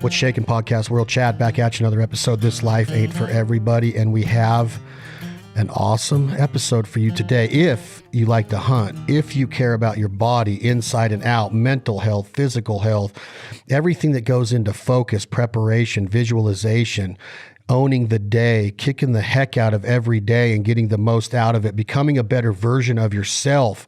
What's Shaking Podcast World? Chad back at you, another episode. This life ain't for everybody, and we have an awesome episode for you today. If you like to hunt, if you care about your body inside and out, mental health, physical health, everything that goes into focus, preparation, visualization, owning the day, kicking the heck out of every day and getting the most out of it, becoming a better version of yourself,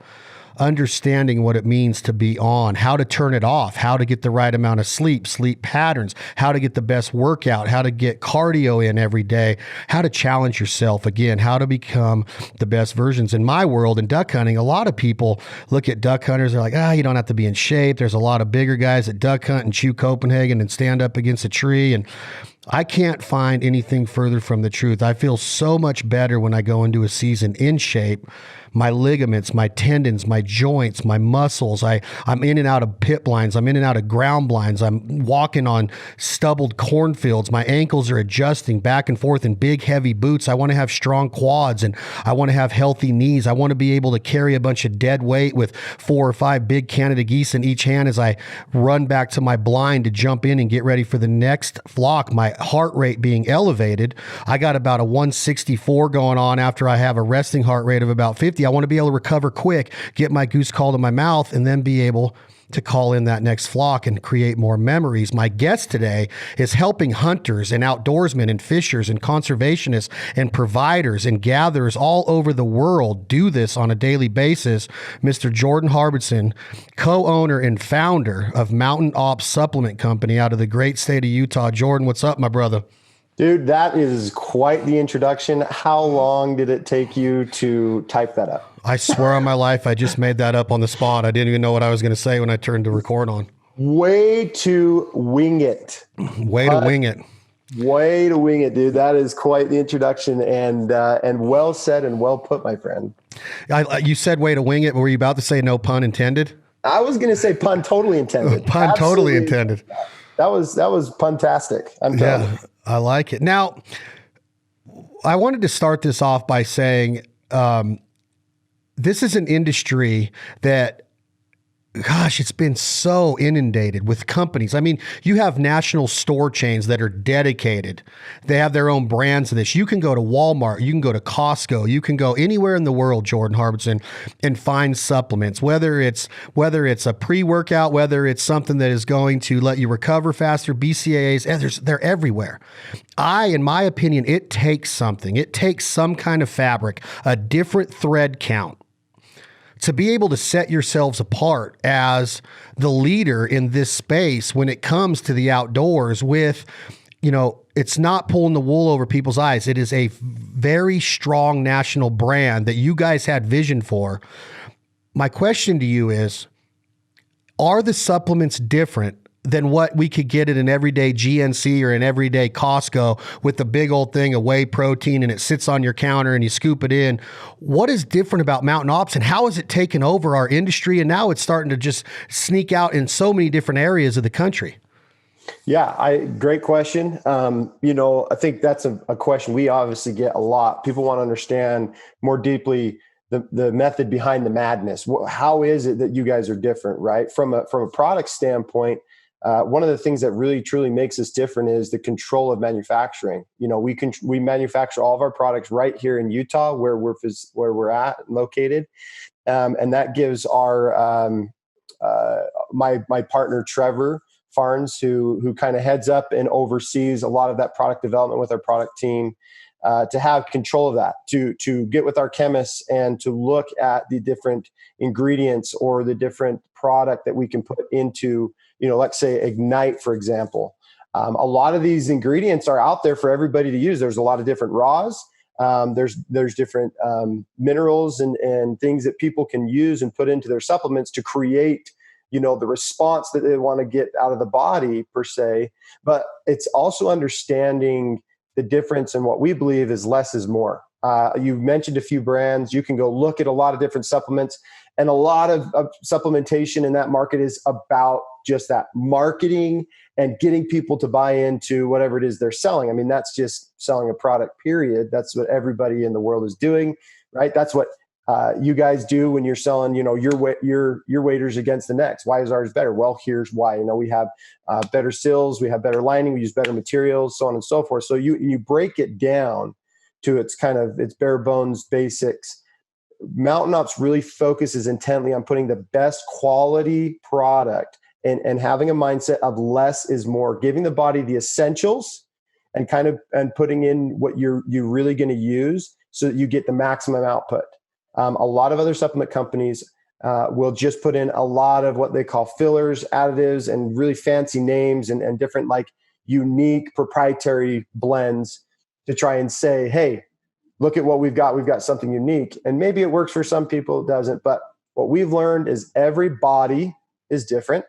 understanding what it means to be on, how to turn it off, how to get the right amount of sleep, sleep patterns, how to get the best workout, how to get cardio in every day, how to challenge yourself again, how to become the best versions. In my world, in duck hunting, a lot of people look at duck hunters, they're like, you don't have to be in shape. There's a lot of bigger guys that duck hunt and chew Copenhagen and stand up against a tree. And I can't find anything further from the truth. I feel so much better when I go into a season in shape. My ligaments, my tendons, my joints, my muscles. I'm in and out of pit blinds. I'm in and out of ground blinds. I'm walking on stubbled cornfields. My ankles are adjusting back and forth in big, heavy boots. I want to have strong quads and I want to have healthy knees. I want to be able to carry a bunch of dead weight with 4 or 5 big Canada geese in each hand as I run back to my blind to jump in and get ready for the next flock. My heart rate being elevated. I got about a 164 going on after I have a resting heart rate of about 50. I want to be able to recover quick, get my goose call to my mouth, and then be able to call in that next flock and create more memories. My guest today is helping hunters and outdoorsmen and fishers and conservationists and providers and gatherers all over the world do this on a daily basis. Mr. Jordan Harbertson, co-owner and founder of Mtn Ops Supplement Company out of the great state of Utah. Jordan, what's up, my brother? Dude, that is quite the introduction. How long did it take you to type that up? I swear on my life, I just made that up on the spot. I didn't even know what I was going to say when I turned to record on. Way to wing it. Way to wing it. Way to wing it, dude. That is quite the introduction, and well said and well put, my friend. You said way to wing it. Were you about to say no pun intended? I was going to say pun totally intended. Pun totally intended. That was puntastic. I'm telling you. I like it. Now, I wanted to start this off by saying this is an industry that, gosh, it's been so inundated with companies. I mean, you have national store chains that are dedicated. They have their own brands of this. You can go to Walmart, you can go to Costco, you can go anywhere in the world, Jordan Harbertson, and find supplements, whether it's a pre-workout, whether it's something that is going to let you recover faster, BCAAs, they're everywhere. In my opinion, it takes something. It takes some kind of fabric, a different thread count, to be able to set yourselves apart as the leader in this space when it comes to the outdoors with, it's not pulling the wool over people's eyes. It is a very strong national brand that you guys had vision for. My question to you is, are the supplements different than what we could get at an everyday GNC or an everyday Costco with the big old thing of whey protein and it sits on your counter and you scoop it in? What is different about Mtn Ops and how has it taken over our industry? And now it's starting to just sneak out in so many different areas of the country. Yeah, great question. I think that's a question we obviously get a lot. People want to understand more deeply the method behind the madness. How is it that you guys are different, right? From a product standpoint, one of the things that really truly makes us different is the control of manufacturing. We manufacture all of our products right here in Utah, where we're located, and that gives our my partner Trevor Farnes, who kind of heads up and oversees a lot of that product development with our product team, to have control of that, to get with our chemists and to look at the different ingredients or the different product that we can put into, let's say Ignite, for example. A lot of these ingredients are out there for everybody to use. There's a lot of different raws. There's different minerals and things that people can use and put into their supplements to create, the response that they want to get out of the body per se. But it's also understanding the difference in what we believe is less is more. You've mentioned a few brands. You can go look at a lot of different supplements, and a lot of supplementation in that market is about just that marketing and getting people to buy into whatever it is they're selling. I mean, that's just selling a product, period. That's what everybody in the world is doing, right? That's what you guys do when you're selling, your waders against the next. Why is ours better? Well, here's why. We have better sills, we have better lining, we use better materials, so on and so forth. So you break it down to its bare bones basics. Mountain Ops really focuses intently on putting the best quality product and having a mindset of less is more, giving the body the essentials and putting in what you're really going to use so that you get the maximum output. A lot of other supplement companies will just put in a lot of what they call fillers, additives, and really fancy names and different unique proprietary blends to try and say, hey, look at what we've got. We've got something unique. And maybe it works for some people, it doesn't. But what we've learned is every body is different,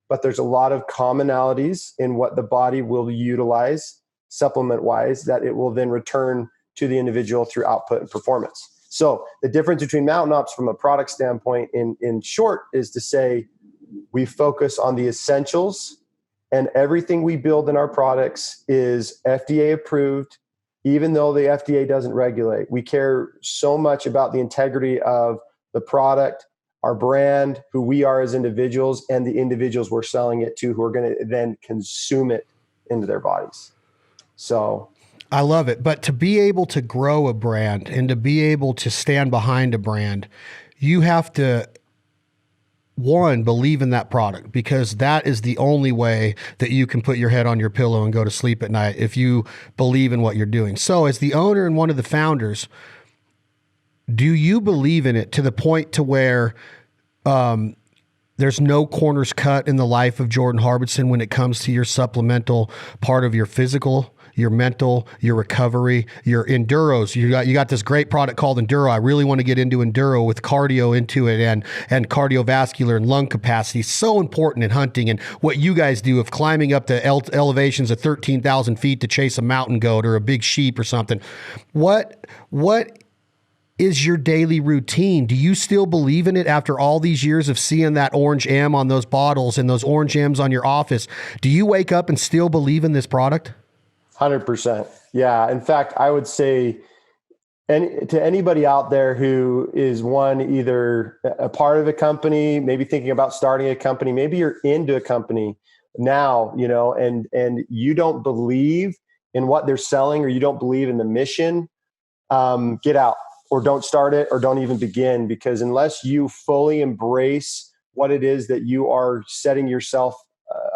but there's a lot of commonalities in what the body will utilize supplement-wise that it will then return to the individual through output and performance. So the difference between Mountain Ops from a product standpoint in short is to say we focus on the essentials, and everything we build in our products is FDA approved, even though the FDA doesn't regulate. We care so much about the integrity of the product, our brand, who we are as individuals, and the individuals we're selling it to who are going to then consume it into their bodies. So I love it. But to be able to grow a brand and to be able to stand behind a brand, you have to, one, believe in that product, because that is the only way that you can put your head on your pillow and go to sleep at night, if you believe in what you're doing. So as the owner and one of the founders, do you believe in it to the point to where there's no corners cut in the life of Jordan Harbertson when it comes to your supplemental part of your physical, your mental, your recovery, your enduros? You got this great product called Enduro. I really want to get into Enduro with cardio into it and cardiovascular and lung capacity. So important in hunting, and what you guys do of climbing up to elevations of 13,000 feet to chase a mountain goat or a big sheep or something. What is your daily routine? Do you still believe in it after all these years of seeing that orange M on those bottles and those orange M's on your office? Do you wake up and still believe in this product? 100%. Yeah. In fact, I would say to anybody out there who is either a part of a company, maybe thinking about starting a company, maybe you're into a company now, and you don't believe in what they're selling, or you don't believe in the mission, get out, or don't start it, or don't even begin, because unless you fully embrace what it is that you are setting yourself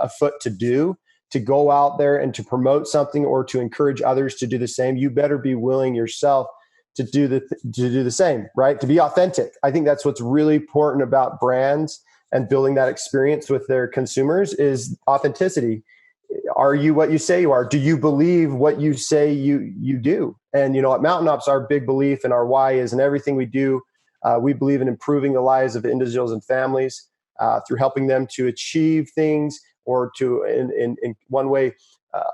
afoot to do, to go out there and to promote something or to encourage others to do the same, you better be willing yourself to do the same, right? To be authentic. I think that's what's really important about brands and building that experience with their consumers is authenticity. Are you what you say you are? Do you believe what you say you do? And at Mountain Ops, our big belief and our why is in everything we do. We believe in improving the lives of individuals and families through helping them to achieve things, or to, in one way,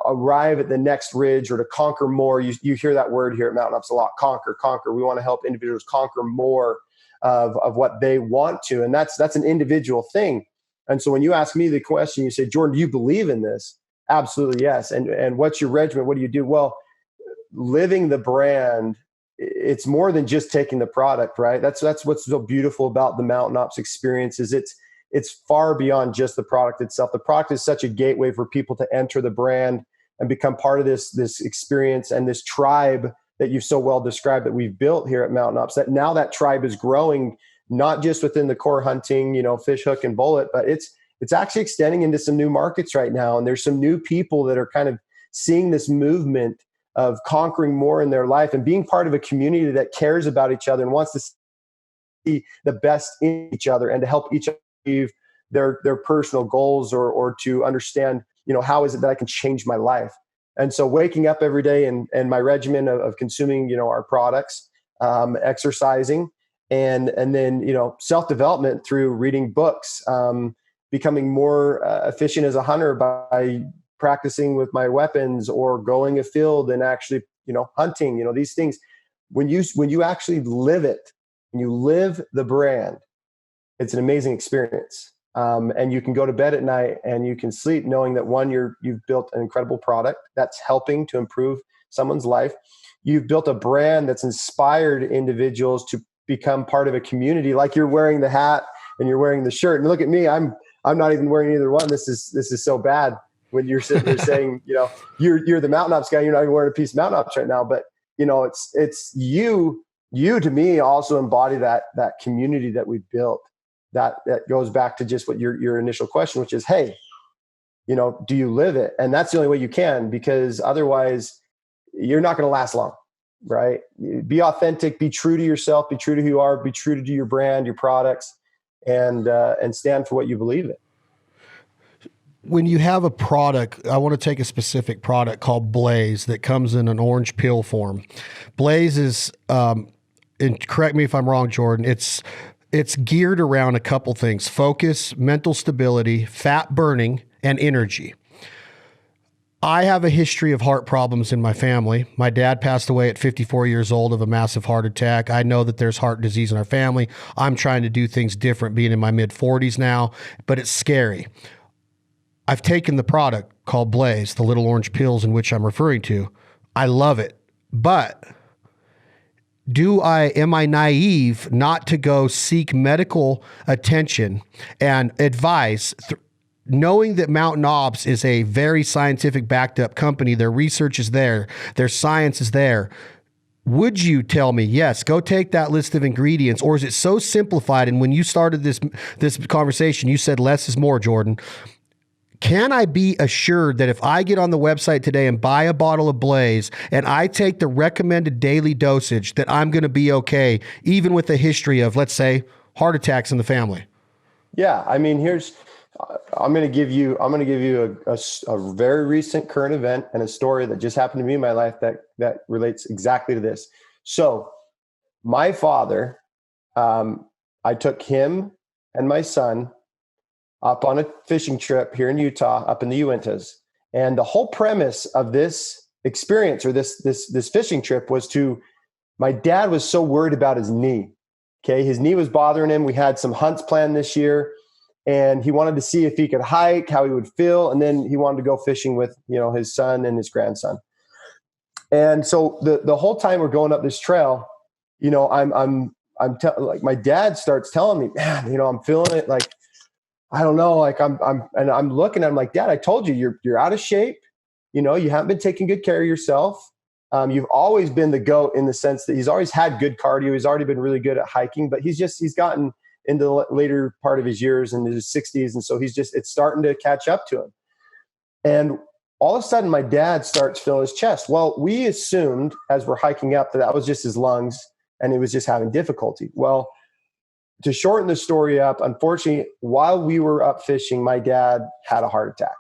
arrive at the next ridge, or to conquer more. You hear that word here at Mountain Ops a lot: conquer. We want to help individuals conquer more of what they want to, and that's an individual thing. And so when you ask me the question, you say, Jordan, do you believe in this? Absolutely, yes. And what's your regimen? What do you do? Well, living the brand, it's more than just taking the product, right? That's what's so beautiful about the Mountain Ops experience is it's far beyond just the product itself. The product is such a gateway for people to enter the brand and become part of this experience and this tribe that you've so well described that we've built here at Mountain Ops. That now that tribe is growing, not just within the core hunting, fish, hook, and bullet, but it's actually extending into some new markets right now. And there's some new people that are kind of seeing this movement of conquering more in their life and being part of a community that cares about each other and wants to see the best in each other and to help each other achieve their personal goals or to understand, how is it that I can change my life? And so waking up every day and my regimen of consuming, our products, exercising, and then, self-development through reading books, becoming more efficient as a hunter by practicing with my weapons or going afield and actually, hunting, these things. When you actually live it, when you live the brand, it's an amazing experience. And you can go to bed at night and you can sleep knowing that one, you've built an incredible product that's helping to improve someone's life. You've built a brand that's inspired individuals to become part of a community. Like you're wearing the hat and you're wearing the shirt. And look at me, I'm not even wearing either one. This is so bad when you're sitting here saying, you know, you're the Mountain Ops guy. You're not even wearing a piece of Mountain Ops right now. But you know, it's you to me also embody that community that we've built. That goes back to just what your initial question, which is, hey, you know, do you live it? And that's the only way you can, because otherwise you're not going to last long, right? Be authentic, be true to yourself, be true to who you are, be true to your brand, your products, and stand for what you believe in. When you have a product, I want to take a specific product called Blaze that comes in an orange pill form. Blaze is, and correct me if I'm wrong, Jordan, it's geared around a couple things: focus, mental stability, fat burning, and energy. I have a history of heart problems in my family. My dad passed away at 54 years old of a massive heart attack. I know that there's heart disease in our family. I'm trying to do things different, being in my mid 40s now, but it's scary. I've taken the product called Blaze, the little orange pills in which I'm referring to. I love it, but am I naive not to go seek medical attention and advice, knowing that Mtn Ops is a very scientific backed up company? Their research is there. Their science is there. Would you tell me, yes, go take that list of ingredients? Or is it so simplified? And when you started this conversation, you said less is more, Jordan. Can I be assured that if I get on the website today and buy a bottle of Blaze and I take the recommended daily dosage, that I'm going to be okay, even with a history of, let's say, heart attacks in the family? Yeah. I mean, I'm going to give you a very recent current event and a story that just happened to me in my life that relates exactly to this. So my father, I took him and my son up on a fishing trip here in Utah, up in the Uintas. And the whole premise of this experience, or this fishing trip, was my dad was so worried about his knee. Okay. His knee was bothering him. We had some hunts planned this year, and he wanted to see if he could hike, how he would feel. And then he wanted to go fishing with, his son and his grandson. And so the whole time we're going up this trail, like my dad starts telling me, man, I'm feeling it. Like, I don't know, like I'm looking at him like, Dad, I told you, you're out of shape. You haven't been taking good care of yourself. You've always been the GOAT in the sense that he's always had good cardio. He's already been really good at hiking, but he's gotten into the later part of his years in his 60s. And so it's starting to catch up to him. And all of a sudden my dad starts feeling his chest. Well, we assumed as we're hiking up that was just his lungs and he was just having difficulty. Well, to shorten the story up, unfortunately, while we were up fishing, my dad had a heart attack.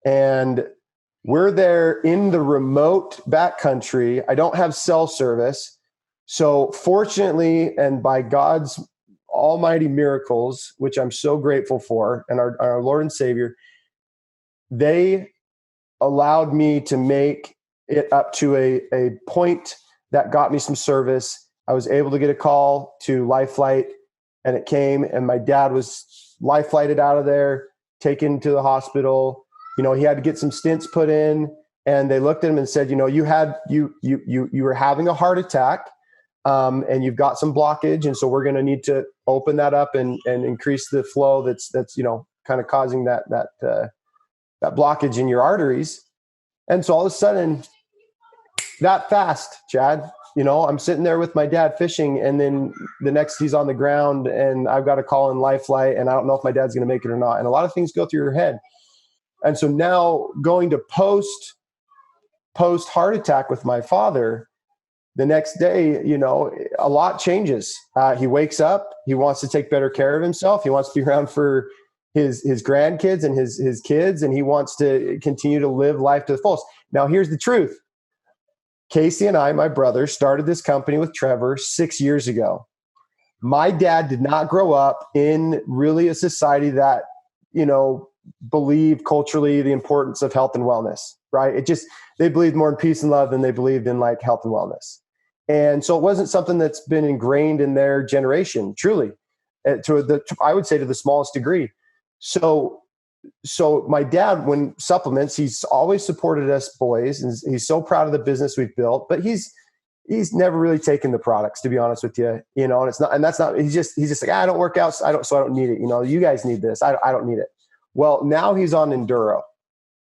And we're there in the remote backcountry. I don't have cell service. So fortunately, and by God's almighty miracles, which I'm so grateful for, and our Lord and Savior, they allowed me to make it up to a point that got me some service. I was able to get a call to Life Flight, and it came, and my dad was life flighted out of there, taken to the hospital. He had to get some stents put in, and they looked at him and said, you were having a heart attack, and you've got some blockage. And so we're going to need to open that up and increase the flow that's kind of causing that blockage in your arteries. And so all of a sudden, that fast, Chad, I'm sitting there with my dad fishing, and then the next he's on the ground, and I've got to call in Life Flight, and I don't know if my dad's going to make it or not. And a lot of things go through your head. And so now going to post heart attack with my father, the next day, a lot changes. He wakes up, he wants to take better care of himself. He wants to be around for his grandkids and his kids, and he wants to continue to live life to the fullest. Now, here's the truth. Casey and I, my brother, started this company with Trevor 6 years ago. My dad did not grow up in really a society that, believed culturally the importance of health and wellness, right? They believed more in peace and love than they believed in like health and wellness. And so it wasn't something that's been ingrained in their generation, truly, I would say to the smallest degree. So my dad, when supplements, he's always supported us boys, and he's so proud of the business we've built, but he's he's never really taken the products, to be honest with you, you know, and it's not, and that's not, he's just like, I don't work out. So I don't need it. You know, you guys need this. I don't need it. Well, now he's on Enduro,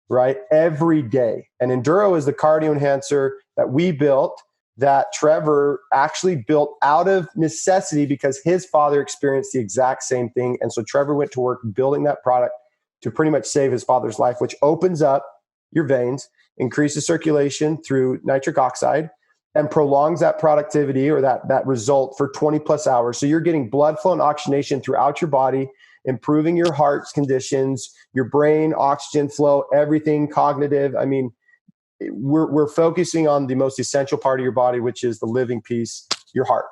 right? Every day. And Enduro is the cardio enhancer that we built, that Trevor actually built out of necessity because his father experienced the exact same thing. And so Trevor went to work building that product to pretty much save his father's life, which opens up your veins, increases circulation through nitric oxide, and prolongs that productivity or that result for 20 plus hours. So you're getting blood flow and oxygenation throughout your body, improving your heart's conditions, your brain, oxygen flow, everything cognitive. I mean, we're focusing on the most essential part of your body, which is the living piece, your heart.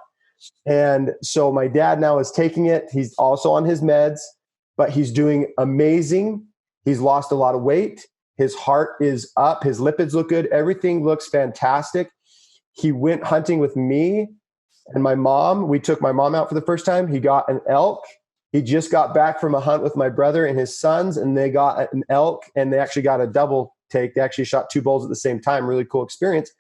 And so my dad now is taking it. He's also on his meds, but he's doing amazing. He's lost a lot of weight. His heart is up. His lipids look good. Everything looks fantastic. He went hunting with me and my mom. We took my mom out for the first time. He got an elk. He just got back from a hunt with my brother and his sons, and they got an elk, and they actually got a double take. They actually shot 2 bulls at the same time. Really cool experience.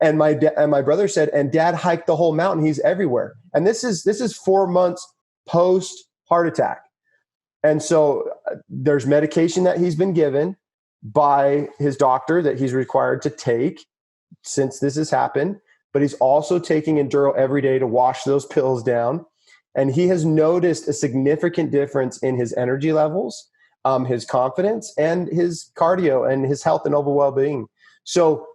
And my brother said, and Dad hiked the whole mountain. He's everywhere. And this is 4 months post heart attack. And so there's medication that he's been given by his doctor that he's required to take since this has happened. But he's also taking Enduro every day to wash those pills down. And he has noticed a significant difference in his energy levels, his confidence, and his cardio and his health and overall well-being. So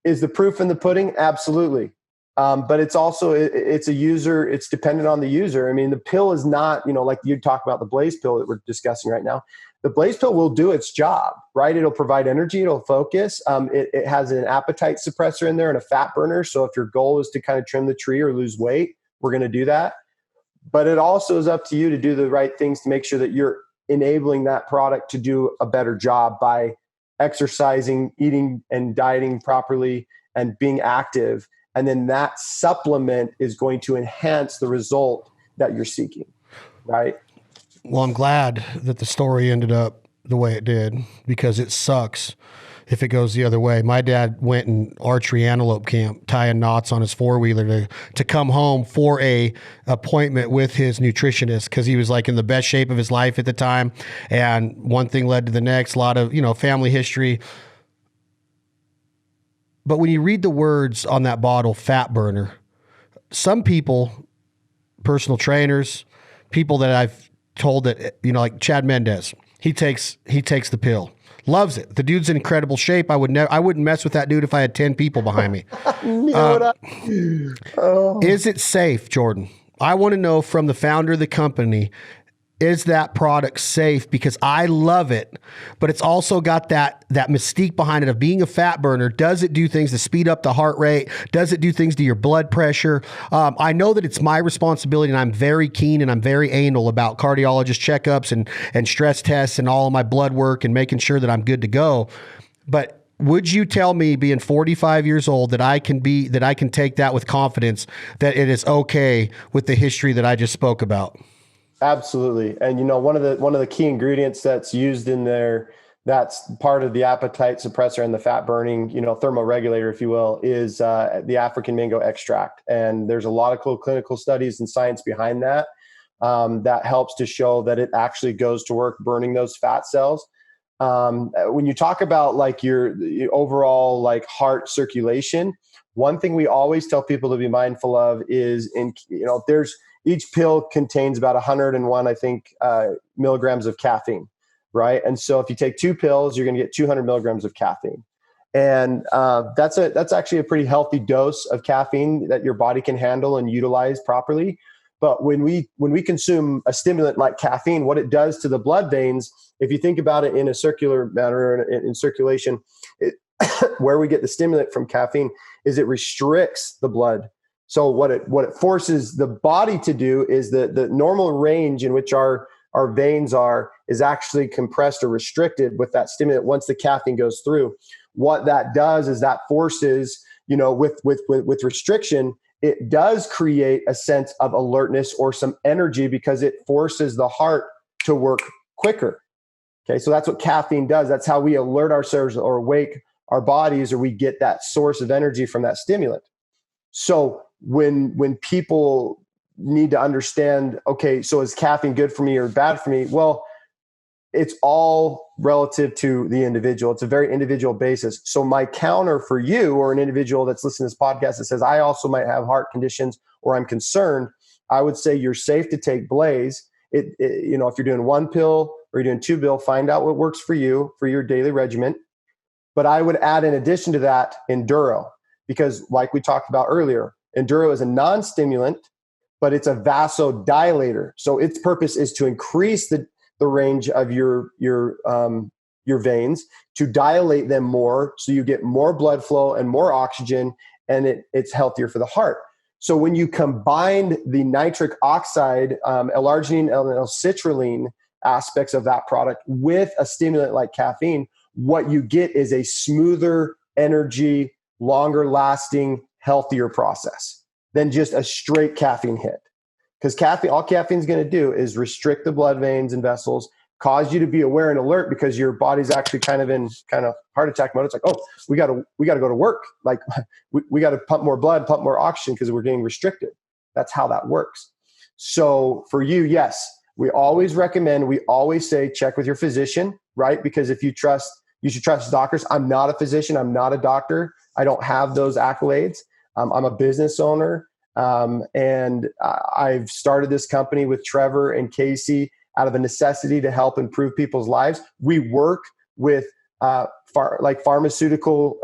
is the proof in the pudding? Absolutely. But it's also, it's a user, it's dependent on the user. I mean, the pill is not, you know, like you talk about the Blaze pill that we're discussing right now. The Blaze pill will do its job, right? It'll provide energy, it'll focus. It has an appetite suppressor in there and a fat burner. So if your goal is to kind of trim the tree or lose weight, we're going to do that. But it also is up to you to do the right things to make sure that you're enabling that product to do a better job by exercising, eating and dieting properly, and being active. And then that supplement is going to enhance the result that you're seeking, right? Well, I'm glad that the story ended up the way it did, because it sucks if it goes the other way. My dad went in archery antelope camp, tying knots on his 4-wheeler to come home for a appointment with his nutritionist, because he was like in the best shape of his life at the time. And one thing led to the next, a lot of, you know, family history. But when you read the words on that bottle, fat burner, some people, personal trainers, people that I've told that, you know, like Chad Mendez, he takes the pill. Loves it. The dude's in incredible shape. I wouldn't mess with that dude if I had 10 people behind me. Is it safe, Jordan? I want to know from the founder of the company, is that product safe? Because I love it, but it's also got that mystique behind it of being a fat burner. Does it do things to speed up the heart rate? Does it do things to your blood pressure? I know that it's my responsibility, and I'm very keen and I'm very anal about cardiologist checkups and stress tests and all of my blood work and making sure that I'm good to go. But would you tell me, being 45 years old, that I can take that with confidence, that it is okay with the history that I just spoke about? Absolutely. And, you know, one of the key ingredients that's used in there, that's part of the appetite suppressor and the fat burning, you know, thermoregulator, if you will, is the African mango extract. And there's a lot of cool clinical studies and science behind that, that helps to show that it actually goes to work burning those fat cells. When you talk about like your overall like heart circulation, one thing we always tell people to be mindful of is, each pill contains about 101, I think, milligrams of caffeine, right? And so if you take 2 pills, you're going to get 200 milligrams of caffeine. And that's actually a pretty healthy dose of caffeine that your body can handle and utilize properly. But when we consume a stimulant like caffeine, what it does to the blood veins, if you think about it in a circular manner, in circulation, where we get the stimulant from caffeine is it restricts the blood. So what it forces the body to do is the normal range in which our veins are is actually compressed or restricted with that stimulant once the caffeine goes through. What that does is that forces, with restriction, it does create a sense of alertness or some energy because it forces the heart to work quicker. Okay, so that's what caffeine does. That's how we alert ourselves or wake our bodies, or we get that source of energy from that stimulant. So when people need to understand, okay, so is caffeine good for me or bad for me? Well, it's all relative to the individual. It's a very individual basis. So my counter for you, or an individual that's listening to this podcast that says, I also might have heart conditions or I'm concerned, I would say you're safe to take Blaze. If you're doing 1 pill or you're doing 2 pill, find out what works for you for your daily regimen. But I would add, in addition to that, Enduro, because like we talked about earlier, Enduro is a non-stimulant, but it's a vasodilator. So its purpose is to increase the range of your veins, to dilate them more, so you get more blood flow and more oxygen, and it's healthier for the heart. So when you combine the nitric oxide, L-arginine, and L-citrulline aspects of that product with a stimulant like caffeine, what you get is a smoother energy, longer lasting, healthier process than just a straight caffeine hit. Because all caffeine is going to do is restrict the blood veins and vessels, cause you to be aware and alert because your body's actually kind of heart attack mode. It's like, oh, we got to go to work. Like we got to pump more blood, pump more oxygen because we're getting restricted. That's how that works. So for you, yes, we always say check with your physician, right? Because you should trust doctors. I'm not a physician. I'm not a doctor. I don't have those accolades. I'm a business owner. And I've started this company with Trevor and Casey out of a necessity to help improve people's lives. We work with pharmaceutical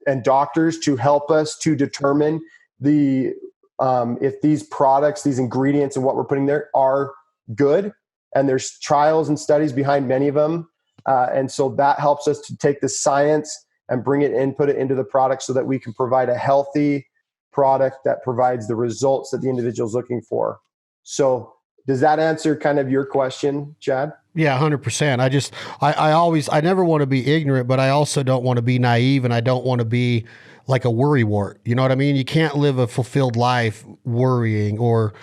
and doctors to help us to determine if these products, these ingredients, and what we're putting there are good. And there's trials and studies behind many of them. And so that helps us to take the science and bring it in, put it into the product so that we can provide a healthy product that provides the results that the individual is looking for. So does that answer kind of your question, Chad? Yeah, 100%. I never want to be ignorant, but I also don't want to be naive, and I don't want to be like a worrywart. You know what I mean? You can't live a fulfilled life worrying or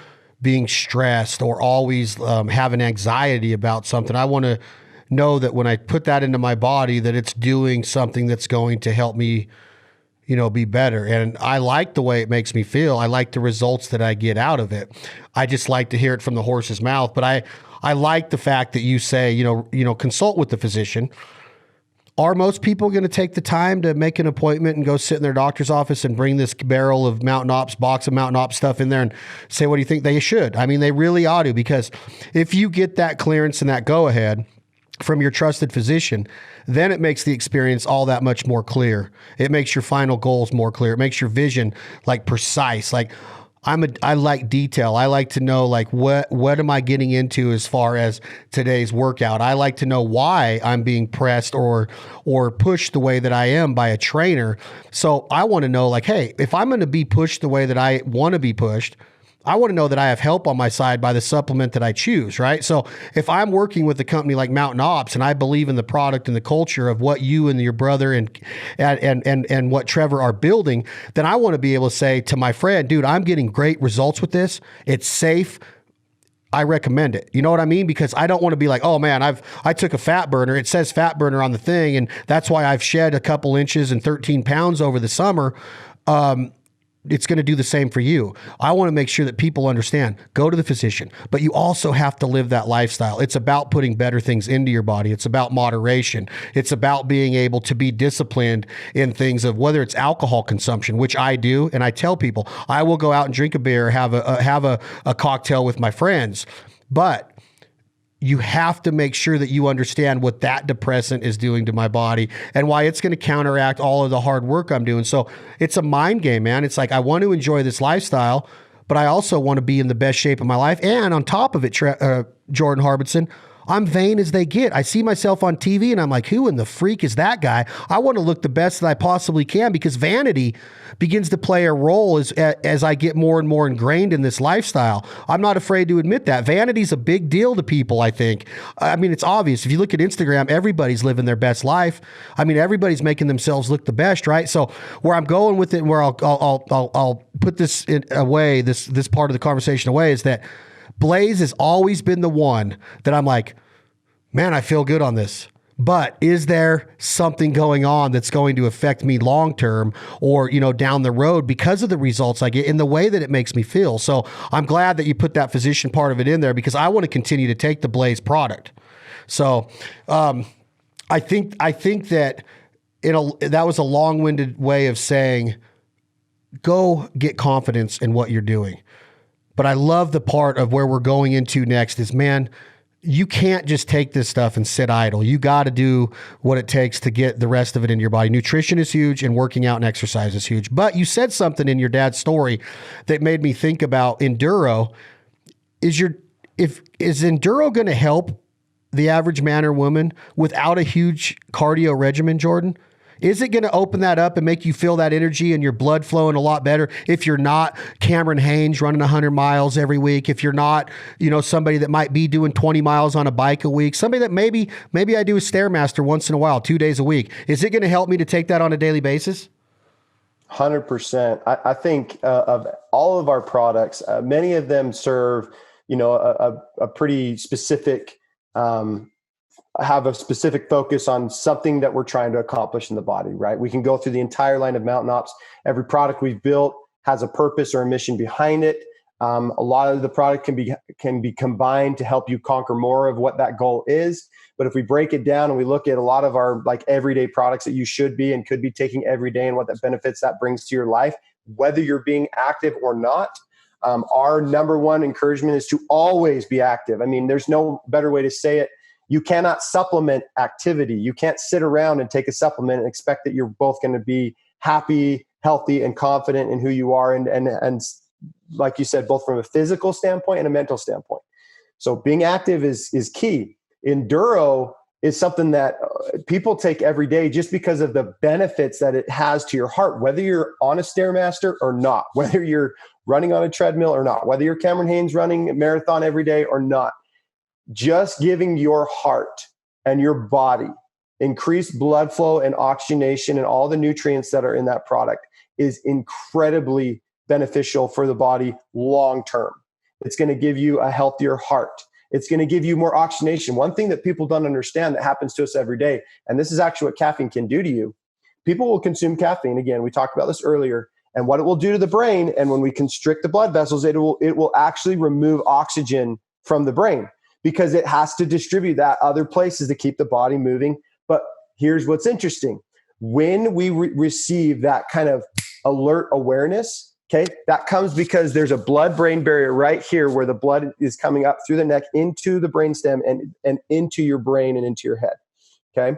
being stressed or always having anxiety about something. I want to know that when I put that into my body, that it's doing something that's going to help me, be better. And I like the way it makes me feel. I like the results that I get out of it. I just like to hear it from the horse's mouth. But I like the fact that you say, consult with the physician. Are most people going to take the time to make an appointment and go sit in their doctor's office and bring this barrel of Mtn Ops, box of Mtn Ops stuff in there and say, what do you think? They should. I mean, they really ought to, because if you get that clearance and that go ahead from your trusted physician, then it makes the experience all that much more clear. It makes your final goals more clear. It makes your vision precise. I like detail. I like to know what am I getting into as far as today's workout. I like to know why I'm being pressed or pushed the way that I am by a trainer. So I want to know hey, if I'm going to be pushed the way that I want to be pushed, I want to know that I have help on my side by the supplement that I choose, right? So if I'm working with a company like Mtn Ops and I believe in the product and the culture of what you and your brother and what Trevor are building, then I want to be able to say to my friend, dude, I'm getting great results with this. It's safe. I recommend it. You know what I mean? Because I don't want to be like, oh man, I took a fat burner. It says fat burner on the thing, and that's why I've shed a couple inches and 13 pounds over the summer. It's going to do the same for you. I want to make sure that people understand, go to the physician, but you also have to live that lifestyle. It's about putting better things into your body. It's about moderation. It's about being able to be disciplined in things of whether it's alcohol consumption, which I do. And I tell people I will go out and drink a beer, have a cocktail with my friends, but you have to make sure that you understand what that depressant is doing to my body and why it's going to counteract all of the hard work I'm doing. So it's a mind game, man. It's I want to enjoy this lifestyle, but I also want to be in the best shape of my life. And on top of it, Jordan Harbertson, I'm vain as they get. I see myself on TV and I'm like, who in the freak is that guy? I want to look the best that I possibly can, because vanity begins to play a role as I get more and more ingrained in this lifestyle. I'm not afraid to admit that. Vanity's a big deal to people, I think. I mean, it's obvious. If you look at Instagram, everybody's living their best life. I mean, everybody's making themselves look the best, right? So where I'm going with it, and where I'll put this away, this part of the conversation away, is that Blaze has always been the one that I'm like, man, I feel good on this. But is there something going on that's going to affect me long term or, down the road because of the results I get in the way that it makes me feel? So I'm glad that you put that physician part of it in there because I want to continue to take the Blaze product. So I think that that was a long-winded way of saying, go get confidence in what you're doing. But I love the part of where we're going into next is, man, you can't just take this stuff and sit idle. You got to do what it takes to get the rest of it into your body. Nutrition is huge and working out and exercise is huge. But you said something in your dad's story that made me think about enduro. Is enduro going to help the average man or woman without a huge cardio regimen, Jordan? Is it going to open that up and make you feel that energy and your blood flowing a lot better if you're not Cameron Haynes running 100 miles every week, if you're not, somebody that might be doing 20 miles on a bike a week, somebody that maybe I do a Stairmaster once in a while, 2 days a week. Is it going to help me to take that on a daily basis? 100%. I think of all of our products, many of them serve, a pretty specific, have a specific focus on something that we're trying to accomplish in the body, right? We can go through the entire line of Mtn Ops. Every product we've built has a purpose or a mission behind it. A lot of the product can be combined to help you conquer more of what that goal is. But if we break it down and we look at a lot of our everyday products that you should be and could be taking every day and what the benefits that brings to your life, whether you're being active or not, our number one encouragement is to always be active. I mean, there's no better way to say it. You cannot supplement activity. You can't sit around and take a supplement and expect that you're both going to be happy, healthy, and confident in who you are. And like you said, both from a physical standpoint and a mental standpoint. So being active is key. Enduro is something that people take every day just because of the benefits that it has to your heart, whether you're on a Stairmaster or not, whether you're running on a treadmill or not, whether you're Cameron Haynes running a marathon every day or not. Just giving your heart and your body increased blood flow and oxygenation and all the nutrients that are in that product is incredibly beneficial for the body long term. It's going to give you a healthier heart. It's going to give you more oxygenation. One thing that people don't understand that happens to us every day, and this is actually what caffeine can do to you. People will consume caffeine. Again, we talked about this earlier, and what it will do to the brain. And when we constrict the blood vessels, it will actually remove oxygen from the brain, because it has to distribute that other places to keep the body moving. But here's what's interesting. When we receive that kind of alert awareness, okay, that comes because there's a blood-brain barrier right here where the blood is coming up through the neck into the brainstem and into your brain and into your head, okay?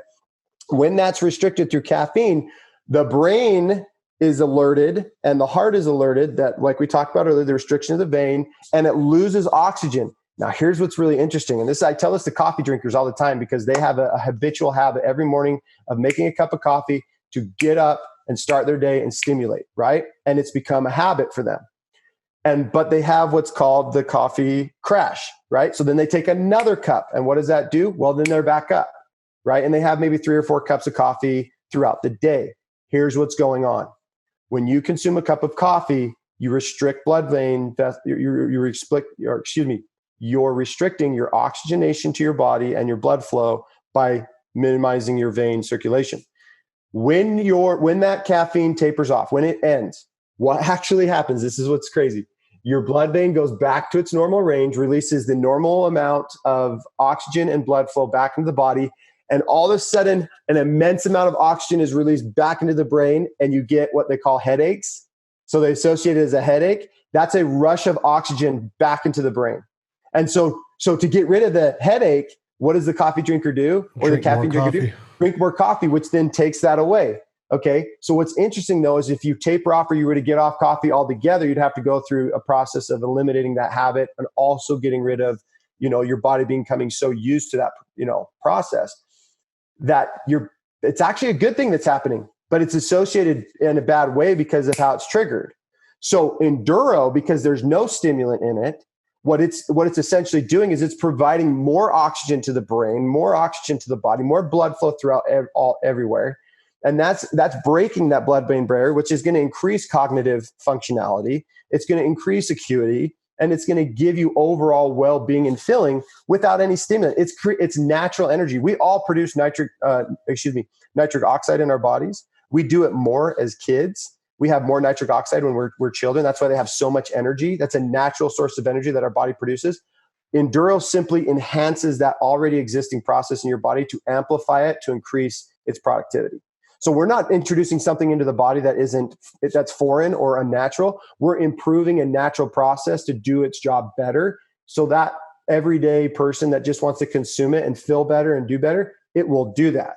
When that's restricted through caffeine, the brain is alerted and the heart is alerted that, like we talked about earlier, the restriction of the vein, and it loses oxygen. Now, here's what's really interesting. And I tell this to coffee drinkers all the time because they have a habitual habit every morning of making a cup of coffee to get up and start their day and stimulate, right? And it's become a habit for them. But they have what's called the coffee crash, right? So then they take another cup. And what does that do? Well, then they're back up, right? And they have maybe 3 or 4 cups of coffee throughout the day. Here's what's going on. When you consume a cup of coffee, you restrict blood vein, you're restricting your oxygenation to your body and your blood flow by minimizing your vein circulation. When that caffeine tapers off, when it ends, what actually happens, this is what's crazy. Your blood vein goes back to its normal range, releases the normal amount of oxygen and blood flow back into the body, and all of a sudden, an immense amount of oxygen is released back into the brain, and you get what they call headaches. So they associate it as a headache. That's a rush of oxygen back into the brain. And so to get rid of the headache, what does the coffee drinker do? Or the caffeine drinker do? Drink more coffee, which then takes that away. Okay. So what's interesting though, is if you taper off or you were to get off coffee altogether, you'd have to go through a process of eliminating that habit and also getting rid of, your body becoming so used to that, process that it's actually a good thing that's happening, but it's associated in a bad way because of how it's triggered. So enduro, because there's no stimulant in it, what it's essentially doing is it's providing more oxygen to the brain, more oxygen to the body, more blood flow throughout everywhere. And that's breaking that blood-brain barrier, which is going to increase cognitive functionality. It's going to increase acuity. and it's going to give you overall well-being and filling without any stimulant. It's natural energy. We all produce nitric oxide in our bodies. We do it more as kids. We have more nitric oxide when we're children. That's why they have so much energy. That's a natural source of energy that our body produces. Enduro simply enhances that already existing process in your body to amplify it, to increase its productivity. So we're not introducing something into the body that's foreign or unnatural. We're improving a natural process to do its job better, so that everyday person that just wants to consume it and feel better and do better, it will do that.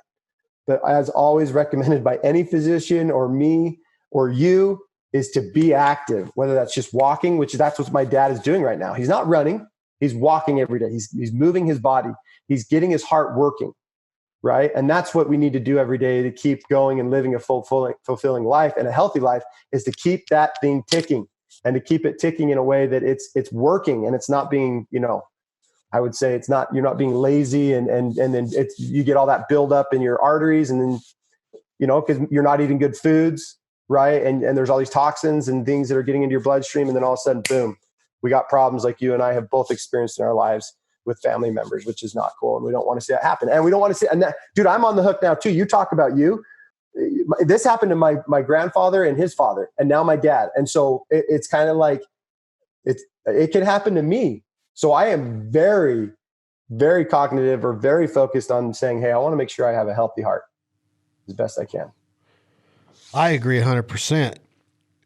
But as always recommended by any physician or me or you, is to be active, whether that's just walking, that's what my dad is doing right now. He's not running. He's walking every day. He's moving his body. He's getting his heart working, right? And that's what we need to do every day to keep going and living a fulfilling life, and a healthy life, is to keep that thing ticking, and to keep it ticking in a way that it's working, and it's not being, I would say you're not being lazy, and then you get all that buildup in your arteries, and then, because you're not eating good foods, right? And there's all these toxins and things that are getting into your bloodstream, and then all of a sudden, boom, we got problems like you and I have both experienced in our lives with family members, which is not cool. And we don't want to see that happen. And we don't want to see, and that, dude, I'm on the hook now too. You talk about you. This happened to my grandfather and his father, and now my dad. And so it's kind of like, it can happen to me. So I am very, very cognitive, or very focused on saying, hey, I want to make sure I have a healthy heart as best I can. I agree 100%.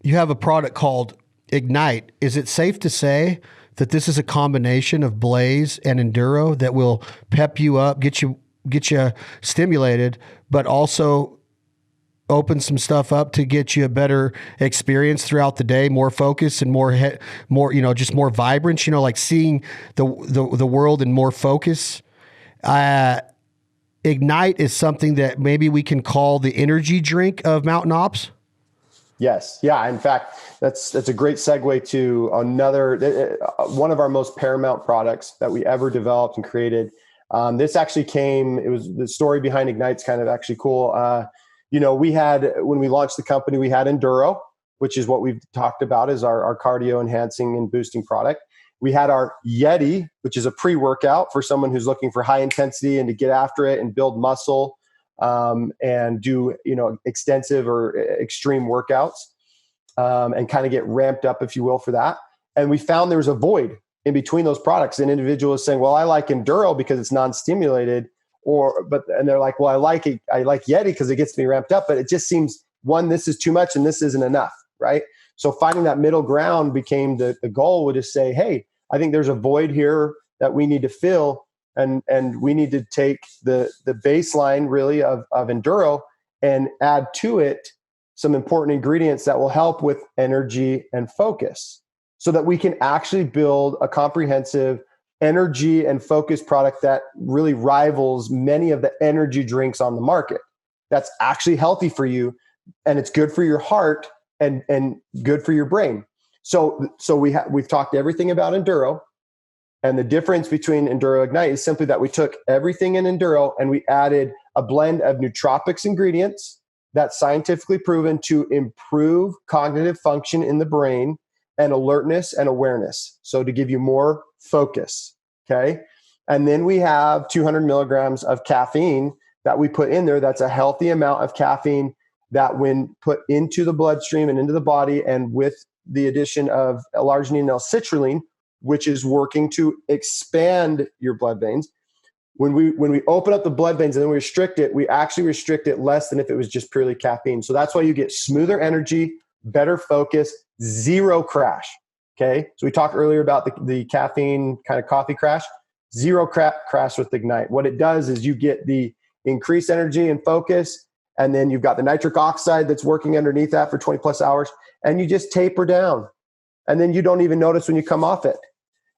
You have a product called Ignite. Is it safe to say that this is a combination of Blaze and Enduro that will pep you up, get you stimulated, but also open some stuff up to get you a better experience throughout the day, more focus and more, just more vibrance, like seeing the world in more focus. Ignite is something that maybe we can call the energy drink of Mtn Ops. Yes. Yeah. In fact, that's a great segue to another, one of our most paramount products that we ever developed and created. This actually it was the story behind Ignite's kind of actually cool. When we launched the company, we had Enduro, which is what we've talked about as our cardio enhancing and boosting product. We had our Yeti, which is a pre-workout for someone who's looking for high intensity and to get after it and build muscle, and do, extensive or extreme workouts, and kind of get ramped up, if you will, for that. And we found there was a void in between those products. An individual is saying, well, I like Enduro because it's non-stimulated, and they're like, well, I like Yeti because it gets me ramped up, but it just seems, one, this is too much and this isn't enough, right? So finding that middle ground became the goal, would just say, hey, I think there's a void here that we need to fill. And we need to take the baseline really of Enduro and add to it some important ingredients that will help with energy and focus, so that we can actually build a comprehensive energy and focus product that really rivals many of the energy drinks on the market. That's actually healthy for you, and it's good for your heart and good for your brain. So we've talked everything about Enduro. And the difference between Enduro Ignite is simply that we took everything in Enduro and we added a blend of nootropics ingredients that's scientifically proven to improve cognitive function in the brain and alertness and awareness. So to give you more focus, okay? And then we have 200 milligrams of caffeine that we put in there. That's a healthy amount of caffeine that, when put into the bloodstream and into the body, and with the addition of L-arginine and L-citrulline, which is working to expand your blood veins. When we open up the blood veins and then we restrict it, we actually restrict it less than if it was just purely caffeine. So that's why you get smoother energy, better focus, zero crash. Okay. So we talked earlier about the caffeine kind of coffee crash, zero crash with Ignite. What it does is you get the increased energy and focus, and then you've got the nitric oxide that's working underneath that for 20 plus hours, and you just taper down. And then you don't even notice when you come off it.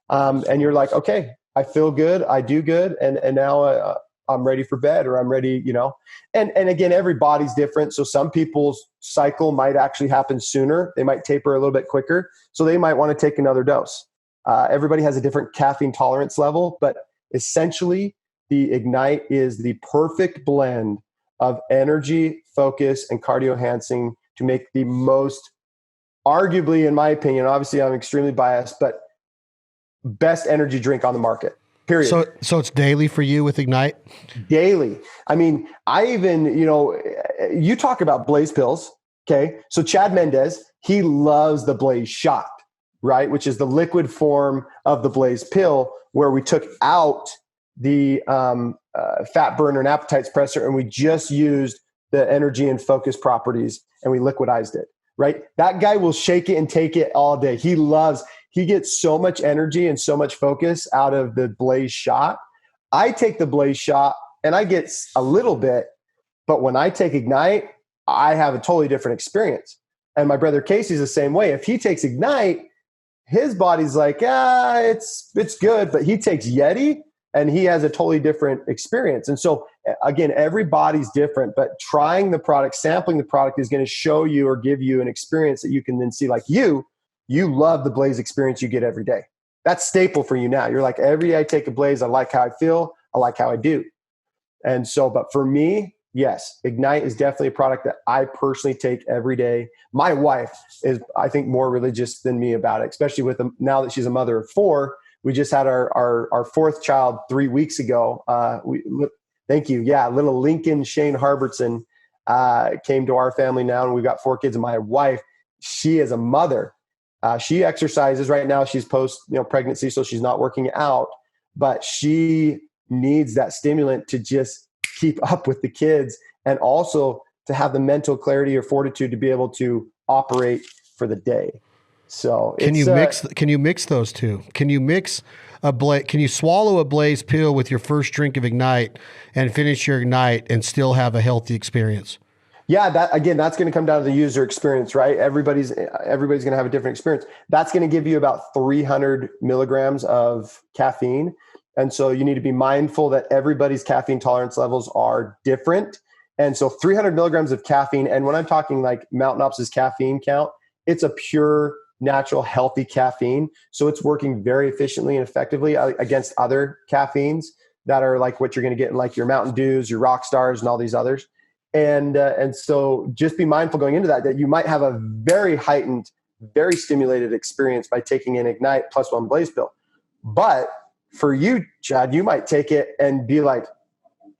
And you're like, okay, I feel good, I do good, and now I'm ready for bed, or I'm ready, And again, every body's different. So some people's cycle might actually happen sooner. They might taper a little bit quicker. So they might want to take another dose. Everybody has a different caffeine tolerance level, but essentially the Ignite is the perfect blend of energy, focus, and cardio enhancing to make the most, arguably, in my opinion, obviously I'm extremely biased, but best energy drink on the market, period. So it's daily for you with Ignite? Daily. I mean, I even, you talk about Blaze pills. Okay. So Chad Mendez, he loves the Blaze shot, right? Which is the liquid form of the Blaze pill, where we took out the fat burner and appetite suppressor, and we just used the energy and focus properties, and we liquidized it, right? That guy will shake it and take it all day. He gets so much energy and so much focus out of the Blaze shot. I take the Blaze shot and I get a little bit, but when I take Ignite, I have a totally different experience. And my brother Casey's the same way. If he takes Ignite, his body's like, it's good, but he takes Yeti and he has a totally different experience. And so again, everybody's different, but trying the product, sampling the product is going to show you or give you an experience that you can then see. Like you love the Blaze experience you get every day. That's staple for you now. You're like, every day I take a Blaze, I like how I feel, I like how I do. And so, but for me, yes, Ignite is definitely a product that I personally take every day. My wife is, I think, more religious than me about it, especially with now that she's a mother of 4. We just had our 4th child 3 weeks ago. Thank you. Yeah, little Lincoln Shane Harbertson came to our family now, and we've got 4 kids. And my wife, she is a mother. She exercises right now. She's post pregnancy, so she's not working out, but she needs that stimulant to just keep up with the kids, and also to have the mental clarity or fortitude to be able to operate for the day. So can you mix those two? Can you mix can you swallow a Blaze pill with your first drink of Ignite and finish your Ignite and still have a healthy experience? Yeah, that's going to come down to the user experience, right? Everybody's going to have a different experience. That's going to give you about 300 milligrams of caffeine. And so you need to be mindful that everybody's caffeine tolerance levels are different. And so 300 milligrams of caffeine. And when I'm talking like Mtn Ops' caffeine count, it's a pure, natural, healthy caffeine. So it's working very efficiently and effectively against other caffeines that are like what you're going to get in like your Mountain Dews, your Rock Stars, and all these others. And so just be mindful going into that you might have a very heightened, very stimulated experience by taking an Ignite plus 1 Blaze pill. But for you, Chad, you might take it and be like,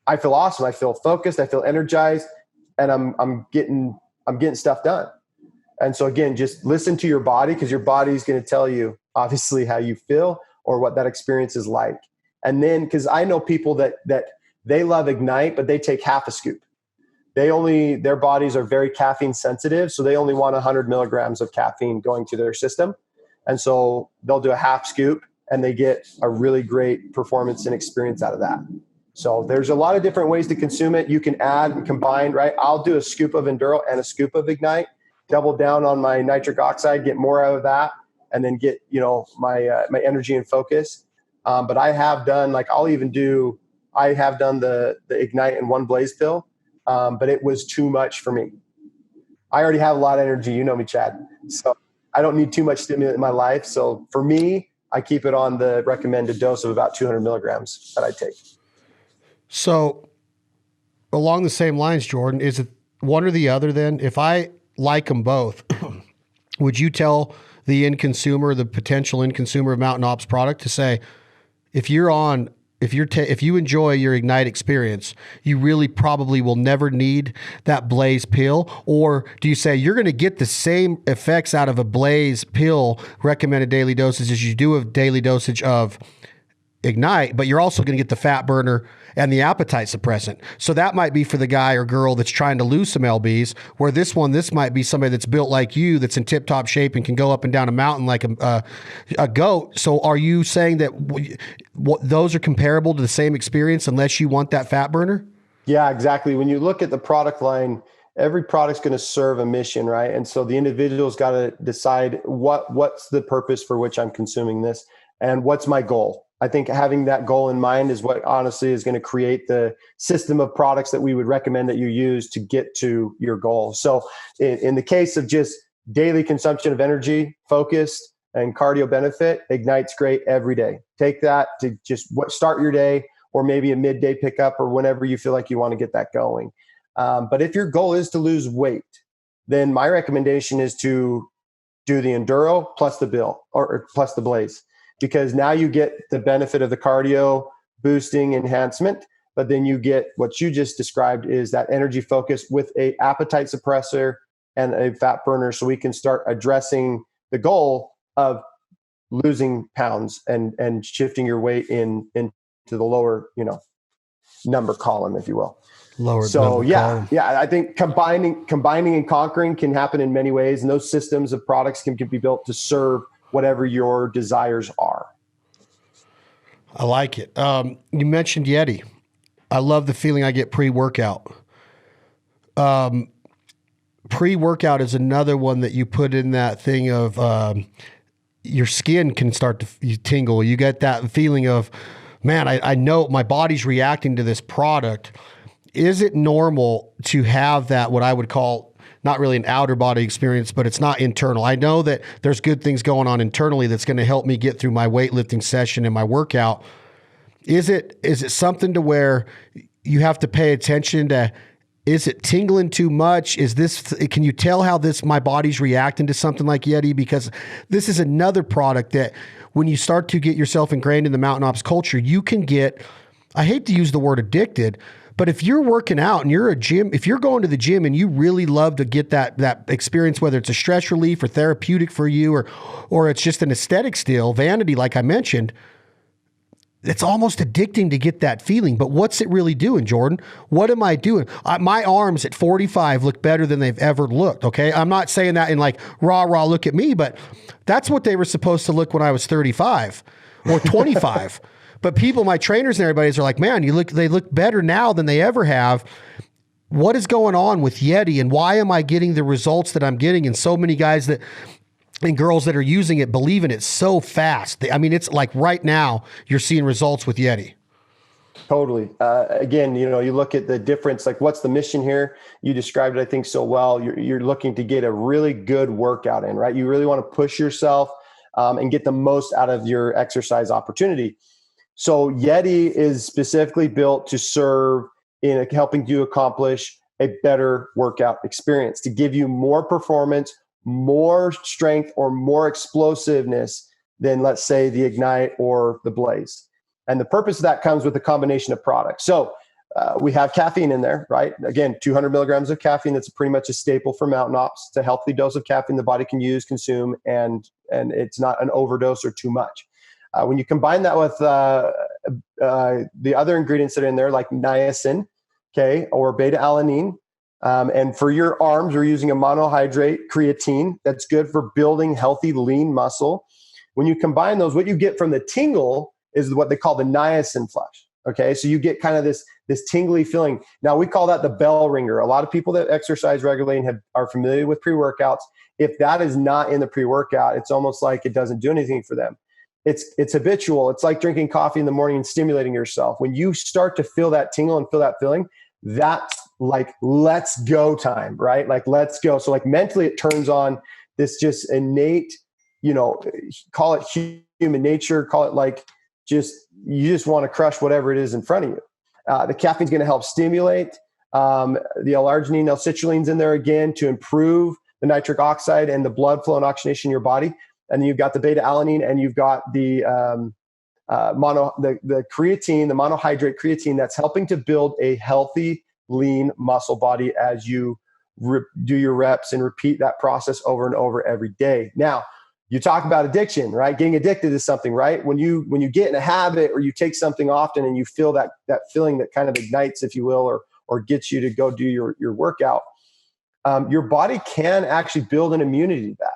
I feel awesome. I feel focused. I feel energized, and I'm getting stuff done. And so again, just listen to your body, because your body's going to tell you obviously how you feel or what that experience is like. And then, because I know people that they love Ignite, but they take half a scoop. Their bodies are very caffeine sensitive, so they only want 100 milligrams of caffeine going to their system. And so they'll do a half scoop, and they get a really great performance and experience out of that. So there's a lot of different ways to consume it. You can add and combine, right? I'll do a scoop of Enduro and a scoop of Ignite, double down on my nitric oxide, get more out of that, and then get, my energy and focus. But I have done, I have done the Ignite and 1 Blaze pill, but it was too much for me. I already have a lot of energy. You know me, Chad. So I don't need too much stimulant in my life. So for me, I keep it on the recommended dose of about 200 milligrams that I take. So along the same lines, Jordan, is it one or the other then? If I like them both, would you tell the end consumer, the potential end consumer of Mtn Ops product, to say, if you enjoy your Ignite experience, you really probably will never need that Blaze pill? Or do you say you're going to get the same effects out of a Blaze pill recommended daily dosage as you do a daily dosage of Ignite, but you're also going to get the fat burner and the appetite suppressant? So that might be for the guy or girl that's trying to lose some lbs, where this might be somebody that's built like you, that's in tip-top shape and can go up and down a mountain like a goat. So are you saying that those are comparable to the same experience unless you want that fat burner? Yeah, exactly. When you look at the product line, every product's going to serve a mission, right? And so the individual's got to decide what's the purpose for which I'm consuming this, and what's my goal. I think having that goal in mind is what honestly is going to create the system of products that we would recommend that you use to get to your goal. So in the case of just daily consumption of energy, focused, and cardio benefit, Ignite's great every day. Take that to just start your day, or maybe a midday pickup, or whenever you feel like you want to get that going. But if your goal is to lose weight, then my recommendation is to do the Enduro plus the plus the Blaze. because now you get the benefit of the cardio boosting enhancement, but then you get what you just described is that energy focus with a appetite suppressor and a fat burner, so we can start addressing the goal of losing pounds and shifting your weight into the lower, number column, if you will. So yeah, I think combining and conquering can happen in many ways, and those systems of products can be built to serve whatever your desires are. I like it. You mentioned Yeti. I love the feeling I get pre-workout. Pre-workout is another one that you put in that thing of your skin can start to tingle. You get that feeling of, man, I know my body's reacting to this product. Is it normal to have that, what I would call not really an outer body experience, but it's not internal? I know that there's good things going on internally that's going to help me get through my weightlifting session and my workout. Is it something to where you have to pay attention to, is it tingling too much? Can you tell how my body's reacting to something like Yeti? Because this is another product that when you start to get yourself ingrained in the Mountain Ops culture, you can get, I hate to use the word addicted, but if you're working out and if you're going to the gym and you really love to get that experience, whether it's a stress relief or therapeutic for you, or it's just an aesthetic still, vanity, like I mentioned, it's almost addicting to get that feeling. But what's it really doing, Jordan? What am I doing? My arms at 45 look better than they've ever looked, okay? I'm not saying that in like, rah, look at me, but that's what they were supposed to look when I was 35 or 25. But people, my trainers and everybody's are like, man, they look better now than they ever have. What is going on with Yeti, and why am I getting the results that I'm getting? And so many guys and girls that are using it believe in it so fast. It's like right now you're seeing results with Yeti. Totally. Again, you look at the difference, like what's the mission here? You described it, I think, so well. You're looking to get a really good workout in, right? You really want to push yourself and get the most out of your exercise opportunity. So Yeti is specifically built to serve in helping you accomplish a better workout experience, to give you more performance, more strength, or more explosiveness than, let's say, the Ignite or the Blaze. And the purpose of that comes with a combination of products. So we have caffeine in there, right? Again, 200 milligrams of caffeine. That's pretty much a staple for Mountain Ops. It's a healthy dose of caffeine the body can use, consume, and it's not an overdose or too much. When you combine that with the other ingredients that are in there, like niacin, okay, or beta-alanine, and for your arms, we're using a monohydrate creatine. That's good for building healthy, lean muscle. When you combine those, what you get from the tingle is what they call the niacin flush. Okay, so you get kind of this tingly feeling. Now, we call that the bell ringer. A lot of people that exercise regularly and are familiar with pre-workouts, if that is not in the pre-workout, it's almost like it doesn't do anything for them. It's habitual. It's like drinking coffee in the morning and stimulating yourself. When you start to feel that tingle and feel that feeling, that's like, let's go time, right? Like, let's go. So like mentally it turns on this just innate, call it human nature, call it like you just want to crush whatever it is in front of you. The caffeine's going to help stimulate. The L-arginine, L-citrulline's in there again to improve the nitric oxide and the blood flow and oxygenation in your body. And then you've got the beta-alanine, and you've got the creatine, the monohydrate creatine, that's helping to build a healthy, lean muscle body as you do your reps and repeat that process over and over every day. Now, you talk about addiction, right? Getting addicted to something, right? When you get in a habit or you take something often and you feel that feeling that kind of ignites, if you will, or gets you to go do your workout, your body can actually build an immunity to that.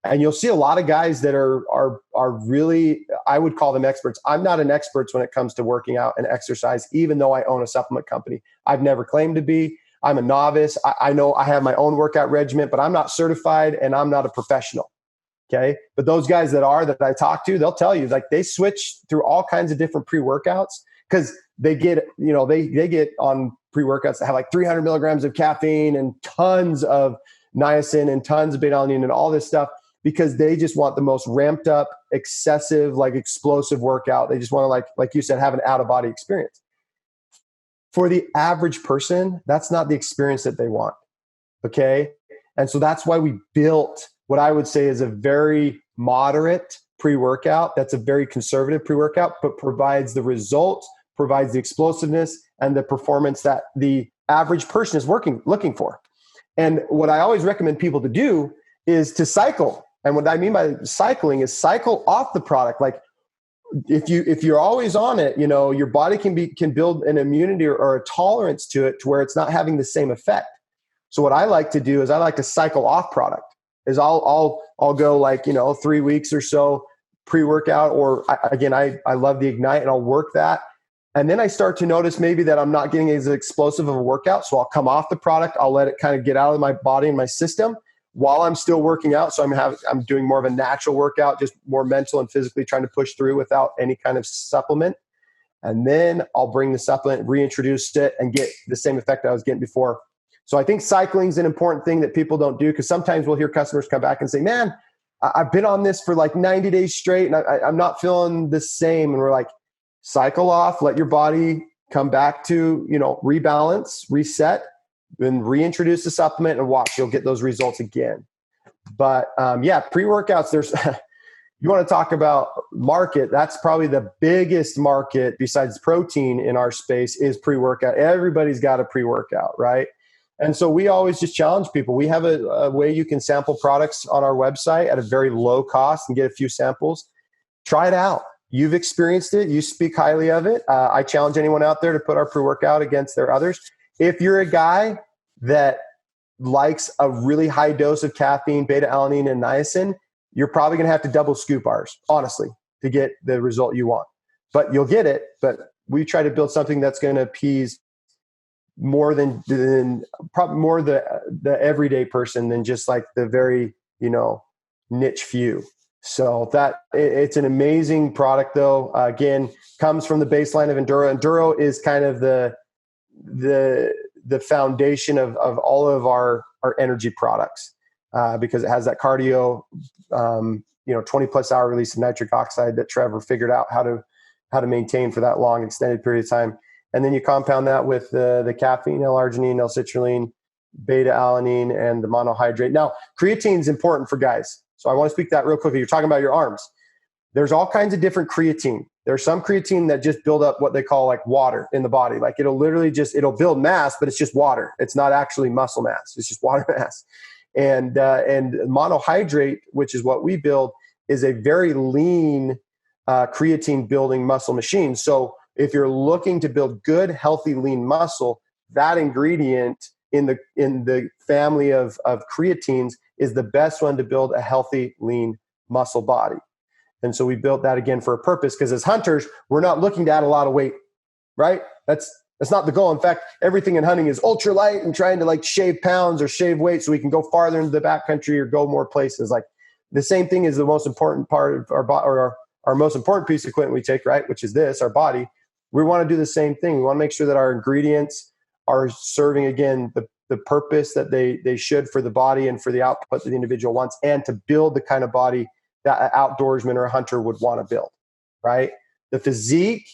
And you'll see a lot of guys that are really, I would call them experts. I'm not an expert when it comes to working out and exercise, even though I own a supplement company. I've never claimed to be. I'm a novice. I know I have my own workout regimen, but I'm not certified and I'm not a professional. Okay. But those guys that I talk to, they'll tell you, like, they switch through all kinds of different pre-workouts because they get, they get on pre-workouts that have like 300 milligrams of caffeine and tons of niacin and tons of beta-alanine and all this stuff, because they just want the most ramped up, excessive, like explosive workout. They just want to, like you said, have an out of body experience. For the average person, that's not the experience that they want. Okay. And so that's why we built what I would say is a very moderate pre-workout. That's a very conservative pre-workout, but provides the results, provides the explosiveness and the performance that the average person is looking for. And what I always recommend people to do is to cycle. And what I mean by cycling is cycle off the product. Like if you're always on it, your body can build an immunity or a tolerance to it to where it's not having the same effect. So what I like to do is I like to cycle off product. Is I'll go like 3 weeks or so pre-workout, or I love the Ignite and I'll work that. And then I start to notice maybe that I'm not getting as explosive of a workout. So I'll come off the product. I'll let it kind of get out of my body and my system while I'm still working out. So I'm doing more of a natural workout, just more mental and physically trying to push through without any kind of supplement. And then I'll bring the supplement, reintroduce it, and get the same effect I was getting before. So I think cycling is an important thing that people don't do, because sometimes we'll hear customers come back and say, man, I've been on this for like 90 days straight and I'm not feeling the same. And we're like, cycle off, let your body come back to, rebalance, reset, then reintroduce the supplement and watch, you'll get those results again. But pre-workouts, there's, you want to talk about market, that's probably the biggest market besides protein in our space is pre-workout. Everybody's got a pre-workout, right? And so we always just challenge people. We have a way you can sample products on our website at a very low cost and get a few samples. Try it out. You've experienced it. You speak highly of it. I challenge anyone out there to put our pre-workout against their others. If you're a guy that likes a really high dose of caffeine, beta-alanine, and niacin, you're probably going to have to double scoop ours, honestly, to get the result you want. But you'll get it. But we try to build something that's going to appease more than probably more the everyday person than just like the very, niche few. So that it's an amazing product though. Again, comes from the baseline of Enduro. Enduro is kind of the foundation of all of our energy products, because it has that cardio, 20 plus hour release of nitric oxide that Trevor figured out how to maintain for that long extended period of time. And then you compound that with the caffeine, L-arginine, L-citrulline, beta-alanine, and the monohydrate. Now, creatine is important for guys. So I want to speak that real quickly. You're talking about your arms. There's all kinds of different creatine. There's some creatine that just build up what they call like water in the body. Like it'll build mass, but it's just water. It's not actually muscle mass. It's just water mass. And monohydrate, which is what we build, is a very lean creatine building muscle machine. So if you're looking to build good, healthy, lean muscle, that ingredient in the family of creatines is the best one to build a healthy, lean muscle body. And so we built that again for a purpose, because as hunters, we're not looking to add a lot of weight, right? That's not the goal. In fact, everything in hunting is ultra light and trying to like shave pounds or shave weight so we can go farther into the backcountry or go more places. Like the same thing is the most important part of our most important piece of equipment we take, right? Which is this, our body. We want to do the same thing. We want to make sure that our ingredients are serving, again, the purpose that they should for the body and for the output that the individual wants, and to build the kind of body that an outdoorsman or a hunter would want to build, right? The physique,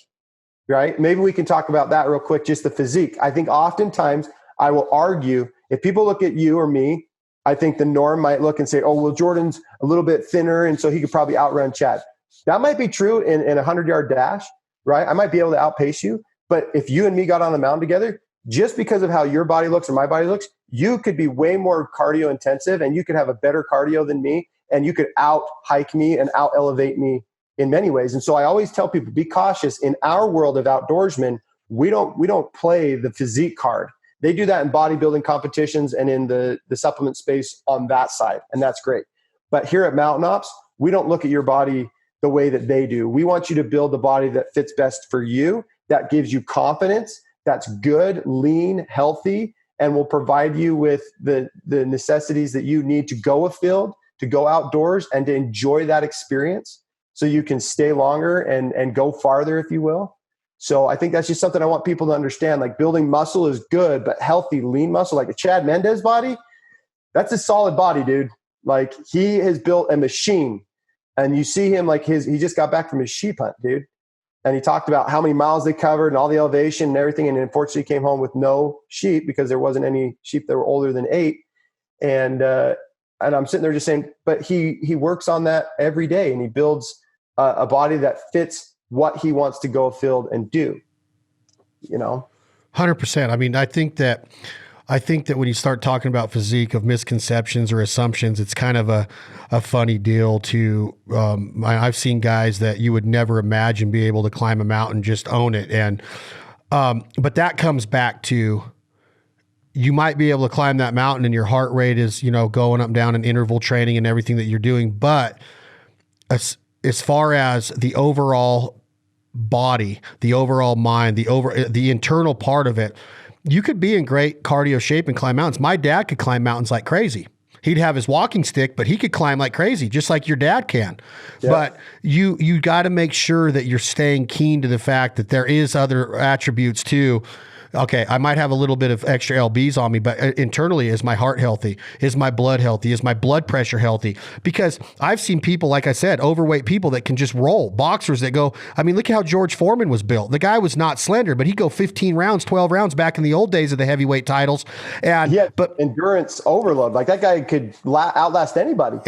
right? Maybe we can talk about that real quick, just the physique. I think oftentimes I will argue, if people look at you or me, I think the norm might look and say, oh, well, Jordan's a little bit thinner, and so he could probably outrun Chad. That might be true in a 100-yard dash, right? I might be able to outpace you. But if you and me got on the mountain together, just because of how your body looks or my body looks, you could be way more cardio intensive and you could have a better cardio than me, and you could out hike me and out elevate me in many ways. And so I always tell people, be cautious. In our world of outdoorsmen, we don't play the physique card. They do that in bodybuilding competitions and in the supplement space on that side. And that's great. But here at Mountain Ops, we don't look at your body the way that they do. We want you to build the body that fits best for you, that gives you confidence, that's good, lean, healthy, and will provide you with the necessities that you need to go afield, to go outdoors, and to enjoy that experience so you can stay longer and go farther, if you will. So I think that's just something I want people to understand. Like, building muscle is good, but healthy, lean muscle, like a Chad Mendez body, that's a solid body, dude. Like, he has built a machine. And you see him, like, he just got back from his sheep hunt, dude. And he talked about how many miles they covered and all the elevation and everything. And unfortunately, he came home with no sheep because there wasn't any sheep that were older than 8. And And I'm sitting there just saying, but he works on that every day, and he builds a body that fits what he wants to go field and do, 100%. I mean, I think that when you start talking about physique of misconceptions or assumptions, it's kind of a funny deal to, I've seen guys that you would never imagine be able to climb a mountain, just own it. And, but that comes back to, you might be able to climb that mountain and your heart rate is, going up and down in interval training and everything that you're doing. But as far as the overall body, the overall mind, the internal part of it, you could be in great cardio shape and climb mountains. My dad could climb mountains like crazy. He'd have his walking stick, but he could climb like crazy, just like your dad can. Yeah. But you got to make sure that you're staying keen to the fact that there is other attributes too. Okay, I might have a little bit of extra lbs on me, but internally, is my heart healthy? Is my blood healthy? Is my blood pressure healthy? Because I've seen people, like I said, overweight people that can just roll, boxers that go, I mean, look at how George Foreman was built. The guy was not slender, but he'd go 15 rounds, 12 rounds back in the old days of the heavyweight titles. But endurance overload, like that guy could outlast anybody.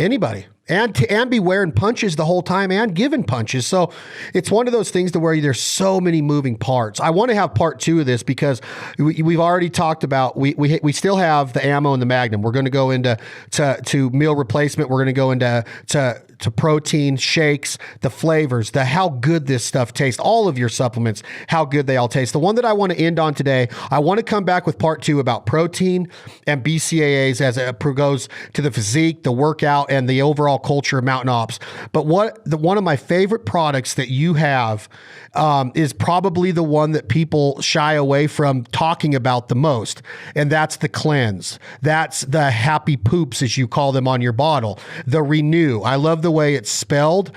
And be wearing punches the whole time and giving punches. So it's one of those things to where there's so many moving parts. I want to have part 2 of this because we've already talked about, we still have the ammo and the Magnum. We're going to go into to meal replacement. We're going to go into to protein shakes, the flavors, how good this stuff tastes, all of your supplements, how good they all taste. The one that I want to end on today, I want to come back with part 2 about protein and BCAAs as it goes to the physique, the workout, and the overall culture of Mountain Ops. But one of my favorite products that you have is probably the one that people shy away from talking about the most, and that's the cleanse. That's the happy poops, as you call them on your bottle. The Renew. I love the way it's spelled.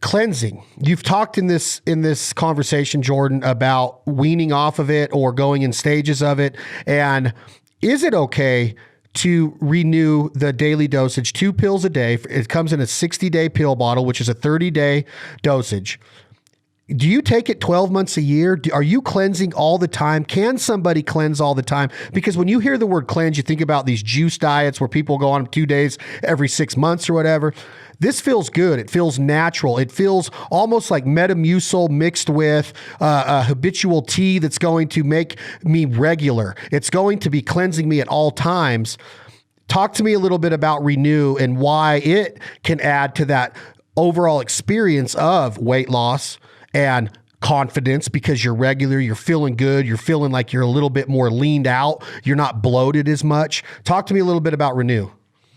Cleansing. You've talked in this conversation, Jordan, about weaning off of it or going in stages of it. And is it okay to renew the daily dosage, 2 pills a day? It comes in a 60-day pill bottle, which is a 30-day dosage. Do you take it 12 months a year? Are you cleansing all the time? Can somebody cleanse all the time? Because when you hear the word cleanse, you think about these juice diets where people go on 2 days every 6 months or whatever. This feels good. It feels natural. It feels almost like Metamucil mixed with a habitual tea that's going to make me regular. It's going to be cleansing me at all times. Talk to me a little bit about Renew and why it can add to that overall experience of weight loss and confidence, because you're regular, you're feeling good, you're feeling like you're a little bit more leaned out, you're not bloated as much. Talk to me a little bit about Renew.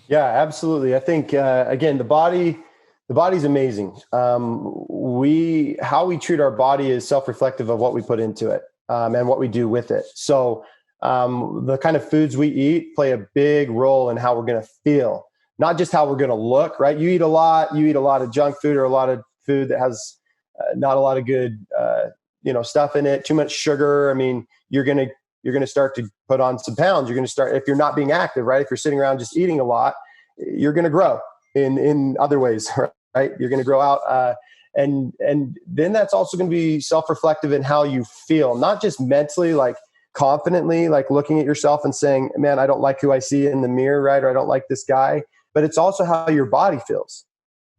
Yeah, absolutely. I think, again, the body's amazing. How we treat our body is self-reflective of what we put into it, and what we do with it. So, the kind of foods we eat play a big role in how we're going to feel, not just how we're going to look, right? You eat a lot of junk food or a lot of food that has not a lot of good, stuff in it, too much sugar. I mean, you're going to start to put on some pounds. You're going to start, if you're not being active, right? If you're sitting around just eating a lot, you're going to grow in other ways, right? You're going to grow out. And then that's also going to be self-reflective in how you feel, not just mentally, like confidently, like looking at yourself and saying, man, I don't like who I see in the mirror, right? Or I don't like this guy, but it's also how your body feels.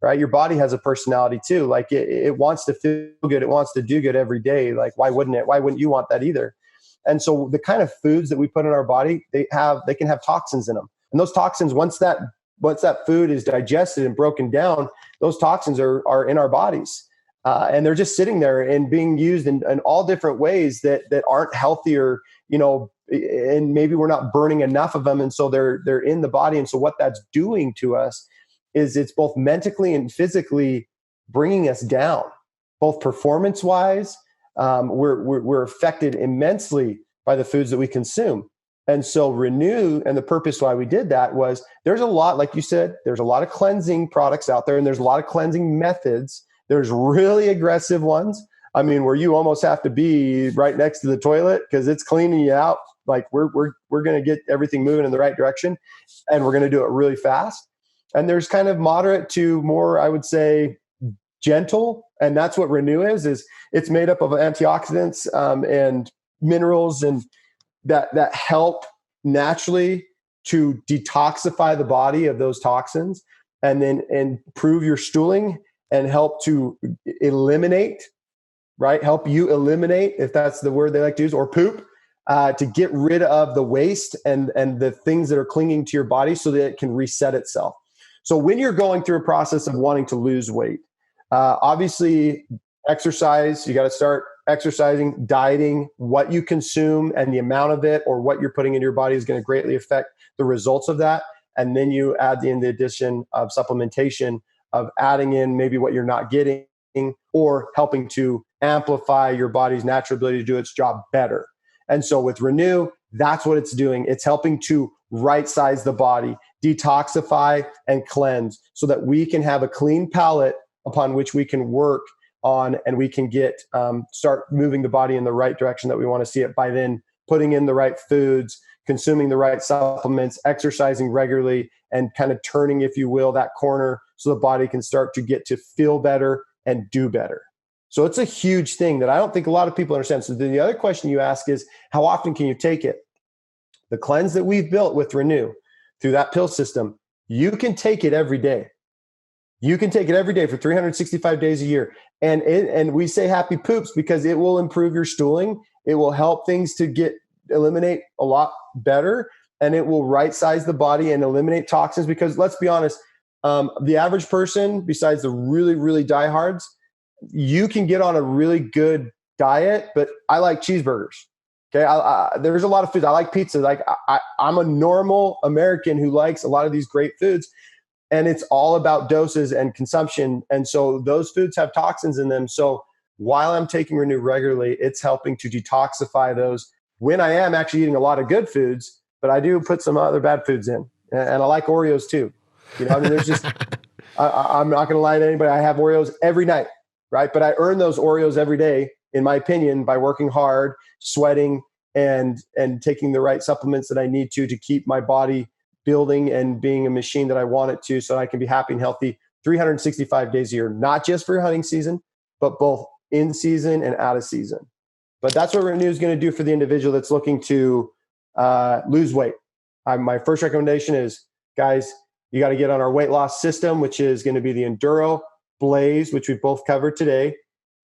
Right? Your body has a personality too. Like it wants to feel good. It wants to do good every day. Like, why wouldn't it? Why wouldn't you want that either? And so the kind of foods that we put in our body, they can have toxins in them. And those toxins, once that food is digested and broken down, those toxins are in our bodies. And they're just sitting there and being used in all different ways that aren't healthier, and maybe we're not burning enough of them. And so they're in the body. And so what that's doing to us is it's both mentally and physically bringing us down, both performance wise. We're affected immensely by the foods that we consume. And so Renew, and the purpose why we did that was, there's a lot, like you said, there's a lot of cleansing products out there, and there's a lot of cleansing methods. There's really aggressive ones. I mean, where you almost have to be right next to the toilet because it's cleaning you out. Like we're going to get everything moving in the right direction, and we're going to do it really fast. And there's kind of moderate to more, I would say, gentle. And that's what Renew is it's made up of antioxidants and minerals and that help naturally to detoxify the body of those toxins and then improve your stooling and help to eliminate, right? Help you eliminate, if that's the word they like to use, or poop, to get rid of the waste and the things that are clinging to your body so that it can reset itself. So when you're going through a process of wanting to lose weight, obviously exercise, you got to start exercising, dieting, what you consume and the amount of it or what you're putting in your body is going to greatly affect the results of that. And then you add in the addition of supplementation, of adding in maybe what you're not getting or helping to amplify your body's natural ability to do its job better. And so with Renew, that's what it's doing. It's helping to right size the body, detoxify and cleanse so that we can have a clean palate upon which we can work on, and we can get start moving the body in the right direction that we want to see it by then putting in the right foods, consuming the right supplements, exercising regularly, and kind of turning, if you will, that corner so the body can start to get to feel better and do better. So it's a huge thing that I don't think a lot of people understand. So the other question you ask is, how often can you take it? The cleanse that we've built with Renew through that pill system, you can take it every day. You can take it every day for 365 days a year. And we say happy poops because it will improve your stooling. It will help things to eliminate a lot better. And it will right size the body and eliminate toxins because let's be honest, the average person, besides the really, really diehards, you can get on a really good diet, but I like cheeseburgers. Okay. There's a lot of foods. I like pizza. Like I'm a normal American who likes a lot of these great foods. And it's all about doses and consumption. And so those foods have toxins in them. So while I'm taking Renew regularly, it's helping to detoxify those when I am actually eating a lot of good foods, but I do put some other bad foods in. And I like Oreos too. You know, I mean, there's just, I'm not going to lie to anybody. I have Oreos every night, right? But I earn those Oreos every day, in my opinion, by working hard, sweating, and taking the right supplements that I need to keep my body building and being a machine that I want it to, so I can be happy and healthy 365 days a year, not just for hunting season, but both in season and out of season. But that's what Renew is going to do for the individual that's looking to lose weight. My first recommendation is, guys, you got to get on our weight loss system, which is going to be the Enduro, Blaze, which we've both covered today,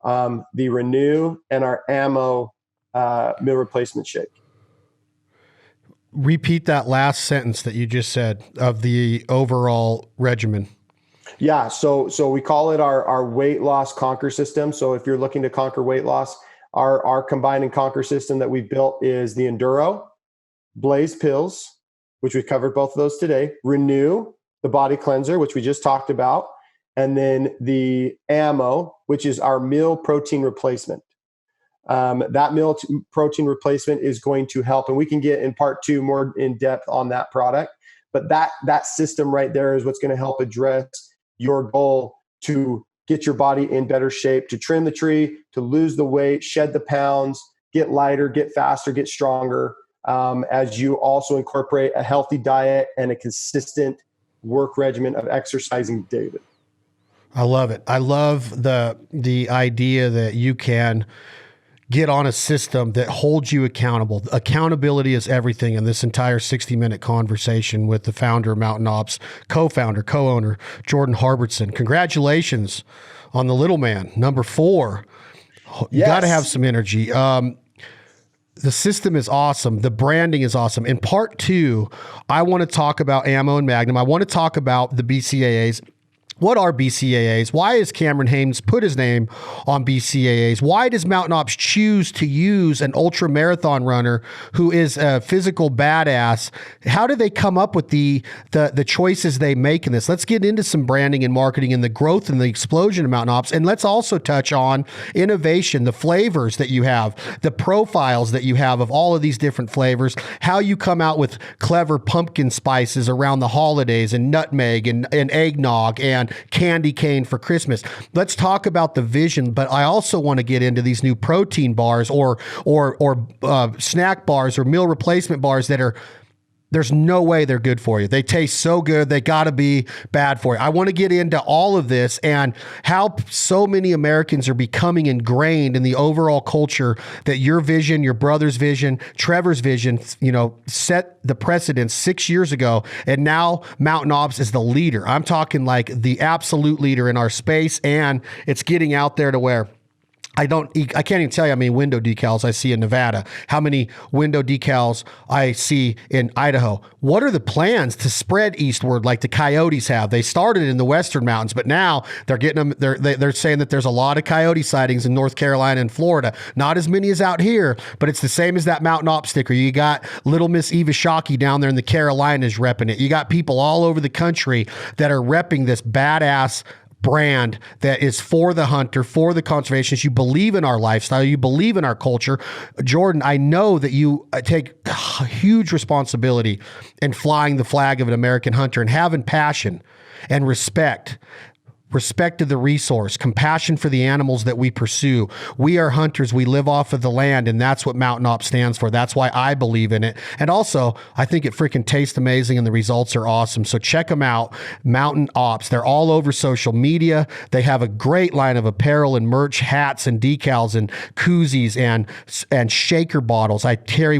the Renew, and our Ammo meal replacement shake. Repeat that last sentence that you just said of the overall regimen. Yeah. So we call it our weight loss conquer system. So if you're looking to conquer weight loss, our combine and conquer system that we've built is the Enduro, Blaze pills, which we covered both of those today, Renew, the body cleanser, which we just talked about, and then the Ammo, which is our meal protein replacement. That meal protein replacement is going to help, and we can get in part 2 more in depth on that product. But that system right there is what's going to help address your goal to get your body in better shape, to trim the tree, to lose the weight, shed the pounds, get lighter, get faster, get stronger, as you also incorporate a healthy diet and a consistent work regimen of exercising daily. I love it. I love the idea that you can get on a system that holds you accountable. Accountability is everything in this entire 60-minute conversation with the founder of Mtn Ops, co-founder, co-owner, Jordan Harbertson. Congratulations on the little man, number 4. You got to have some energy. The system is awesome. The branding is awesome. In part 2, I want to talk about Ammo and Magnum. I want to talk about the BCAAs. What are BCAAs? Why has Cameron Haynes put his name on BCAAs? Why does Mtn Ops choose to use an ultra marathon runner who is a physical badass? How do they come up with the choices they make in this? Let's get into some branding and marketing and the growth and the explosion of Mtn Ops. And let's also touch on innovation, the flavors that you have, the profiles that you have of all of these different flavors, how you come out with clever pumpkin spices around the holidays and nutmeg and eggnog and candy cane for Christmas. Let's talk about the vision, but I also want to get into these new protein bars or snack bars or meal replacement bars that are there's no way they're good for you. They taste so good. They got to be bad for you. I want to get into all of this and how so many Americans are becoming ingrained in the overall culture that your vision, your brother's vision, Trevor's vision, set the precedence 6 years ago. And now Mtn Ops is the leader. I'm talking like the absolute leader in our space. And it's getting out there to where I can't even tell you how many window decals I see in Nevada, how many window decals I see in Idaho. What are the plans to spread eastward like the coyotes have? They started in the Western mountains, but now they're getting them. They're saying that there's a lot of coyote sightings in North Carolina and Florida. Not as many as out here, but it's the same as that Mtn Ops sticker. You got little Miss Eva Shockey down there in the Carolinas repping it. You got people all over the country that are repping this badass brand that is for the hunter, for the conservationists. You believe in our lifestyle. You believe in our culture. Jordan, I know that you take a huge responsibility in flying the flag of an American hunter and having passion and respect to the resource, compassion for the animals that we pursue. We are hunters. We live off of the land, and that's what Mtn Ops stands for. That's why I believe in it. And also, I think it freaking tastes amazing, and the results are awesome. So check them out, Mtn Ops. They're all over social media. They have a great line of apparel and merch, hats and decals and koozies and shaker bottles. I carry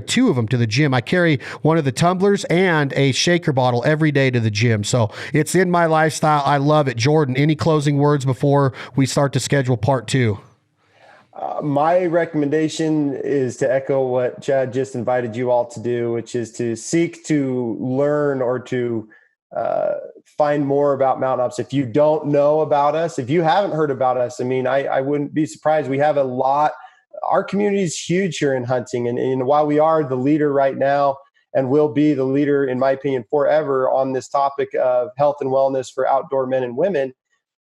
two of them to the gym. I carry one of the tumblers and a shaker bottle every day to the gym. So it's in my lifestyle. I love it. Jordan, any closing words before we start to schedule part 2? My recommendation is to echo what Chad just invited you all to do, which is to seek to learn or to find more about Mtn Ops. If you don't know about us, if you haven't heard about us, I mean, I wouldn't be surprised. We have a lot. Our community is huge here in hunting. And while we are the leader right now, and will be the leader, in my opinion, forever on this topic of health and wellness for outdoor men and women.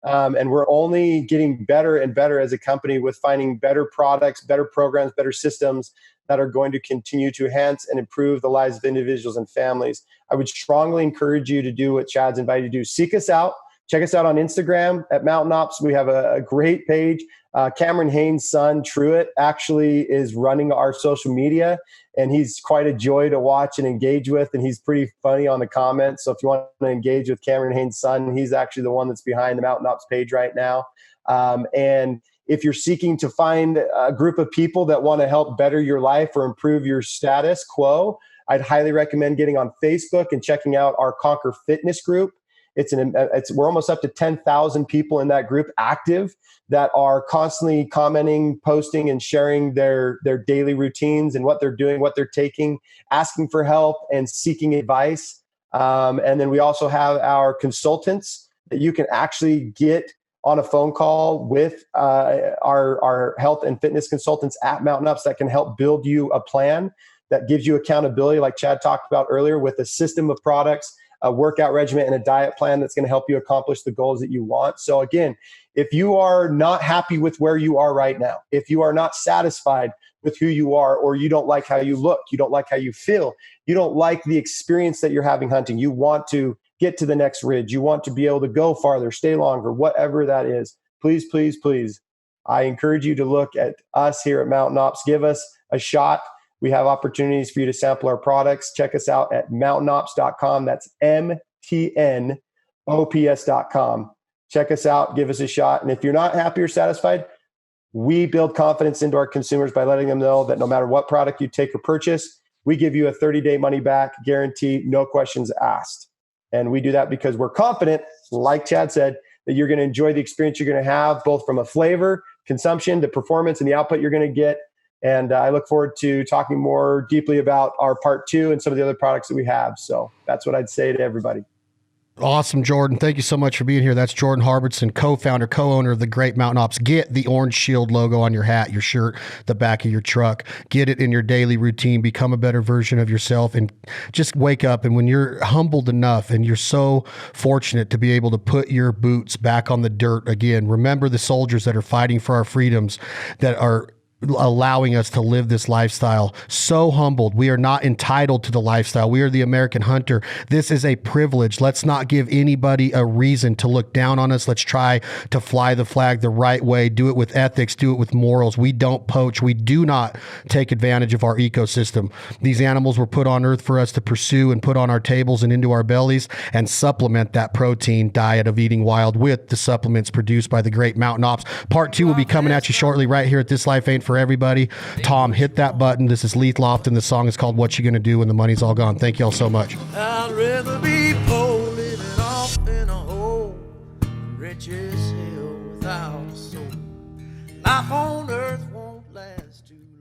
And we're only getting better and better as a company with finding better products, better programs, better systems that are going to continue to enhance and improve the lives of individuals and families. I would strongly encourage you to do what Chad's invited you to do. Seek us out. Check us out on Instagram at Mtn Ops. We have a great page. Cameron Haynes' son, Truett, actually is running our social media, and he's quite a joy to watch and engage with, and he's pretty funny on the comments. So if you want to engage with Cameron Haynes' son, he's actually the one that's behind the Mtn Ops page right now. And if you're seeking to find a group of people that want to help better your life or improve your status quo, I'd highly recommend getting on Facebook and checking out our Conquer Fitness group. We're almost up to 10,000 people in that group active that are constantly commenting, posting, and sharing their daily routines and what they're doing, what they're taking, asking for help and seeking advice. And then we also have our consultants that you can actually get on a phone call with our health and fitness consultants at Mtn Ops that can help build you a plan that gives you accountability, like Chad talked about earlier, with a system of products, a workout regimen, and a diet plan that's going to help you accomplish the goals that you want. So again, if you are not happy with where you are right now, if you are not satisfied with who you are, or you don't like how you look, you don't like how you feel, you don't like the experience that you're having hunting, you want to get to the next ridge, you want to be able to go farther, stay longer, whatever that is, please, please, please, I encourage you to look at us here at Mtn Ops. Give us a shot. We have opportunities for you to sample our products. Check us out at mtnops.com. That's MTNOPS.com. Check us out. Give us a shot. And if you're not happy or satisfied, we build confidence into our consumers by letting them know that no matter what product you take or purchase, we give you a 30-day money-back guarantee, no questions asked. And we do that because we're confident, like Chad said, that you're going to enjoy the experience you're going to have, both from a flavor, consumption, the performance, and the output you're going to get. And I look forward to talking more deeply about our part 2 and some of the other products that we have. So that's what I'd say to everybody. Awesome, Jordan. Thank you so much for being here. That's Jordan Harbertson, co-founder, co-owner of the great Mtn Ops. Get the orange shield logo on your hat, your shirt, the back of your truck. Get it in your daily routine. Become a better version of yourself and just wake up. And when you're humbled enough and you're so fortunate to be able to put your boots back on the dirt again, remember the soldiers that are fighting for our freedoms, that are allowing us to live this lifestyle. So humbled. We are not entitled to the lifestyle. We are the American hunter. This is a privilege. Let's not give anybody a reason to look down on us. Let's try to fly the flag the right way. Do it with ethics. Do it with morals. We don't poach. We do not take advantage of our ecosystem. These animals were put on earth for us to pursue and put on our tables and into our bellies and supplement that protein diet of eating wild with the supplements produced by the great Mtn Ops. Part 2 will be coming at you shortly right here at This Life Ain't For Everybody. Tom, hit that button. This is Leith Lofton. The song is called What You Gonna Do When the Money's All Gone. Thank you all so much. I'd rather be poor living off in a hole, rich as hell without a soul. Life on earth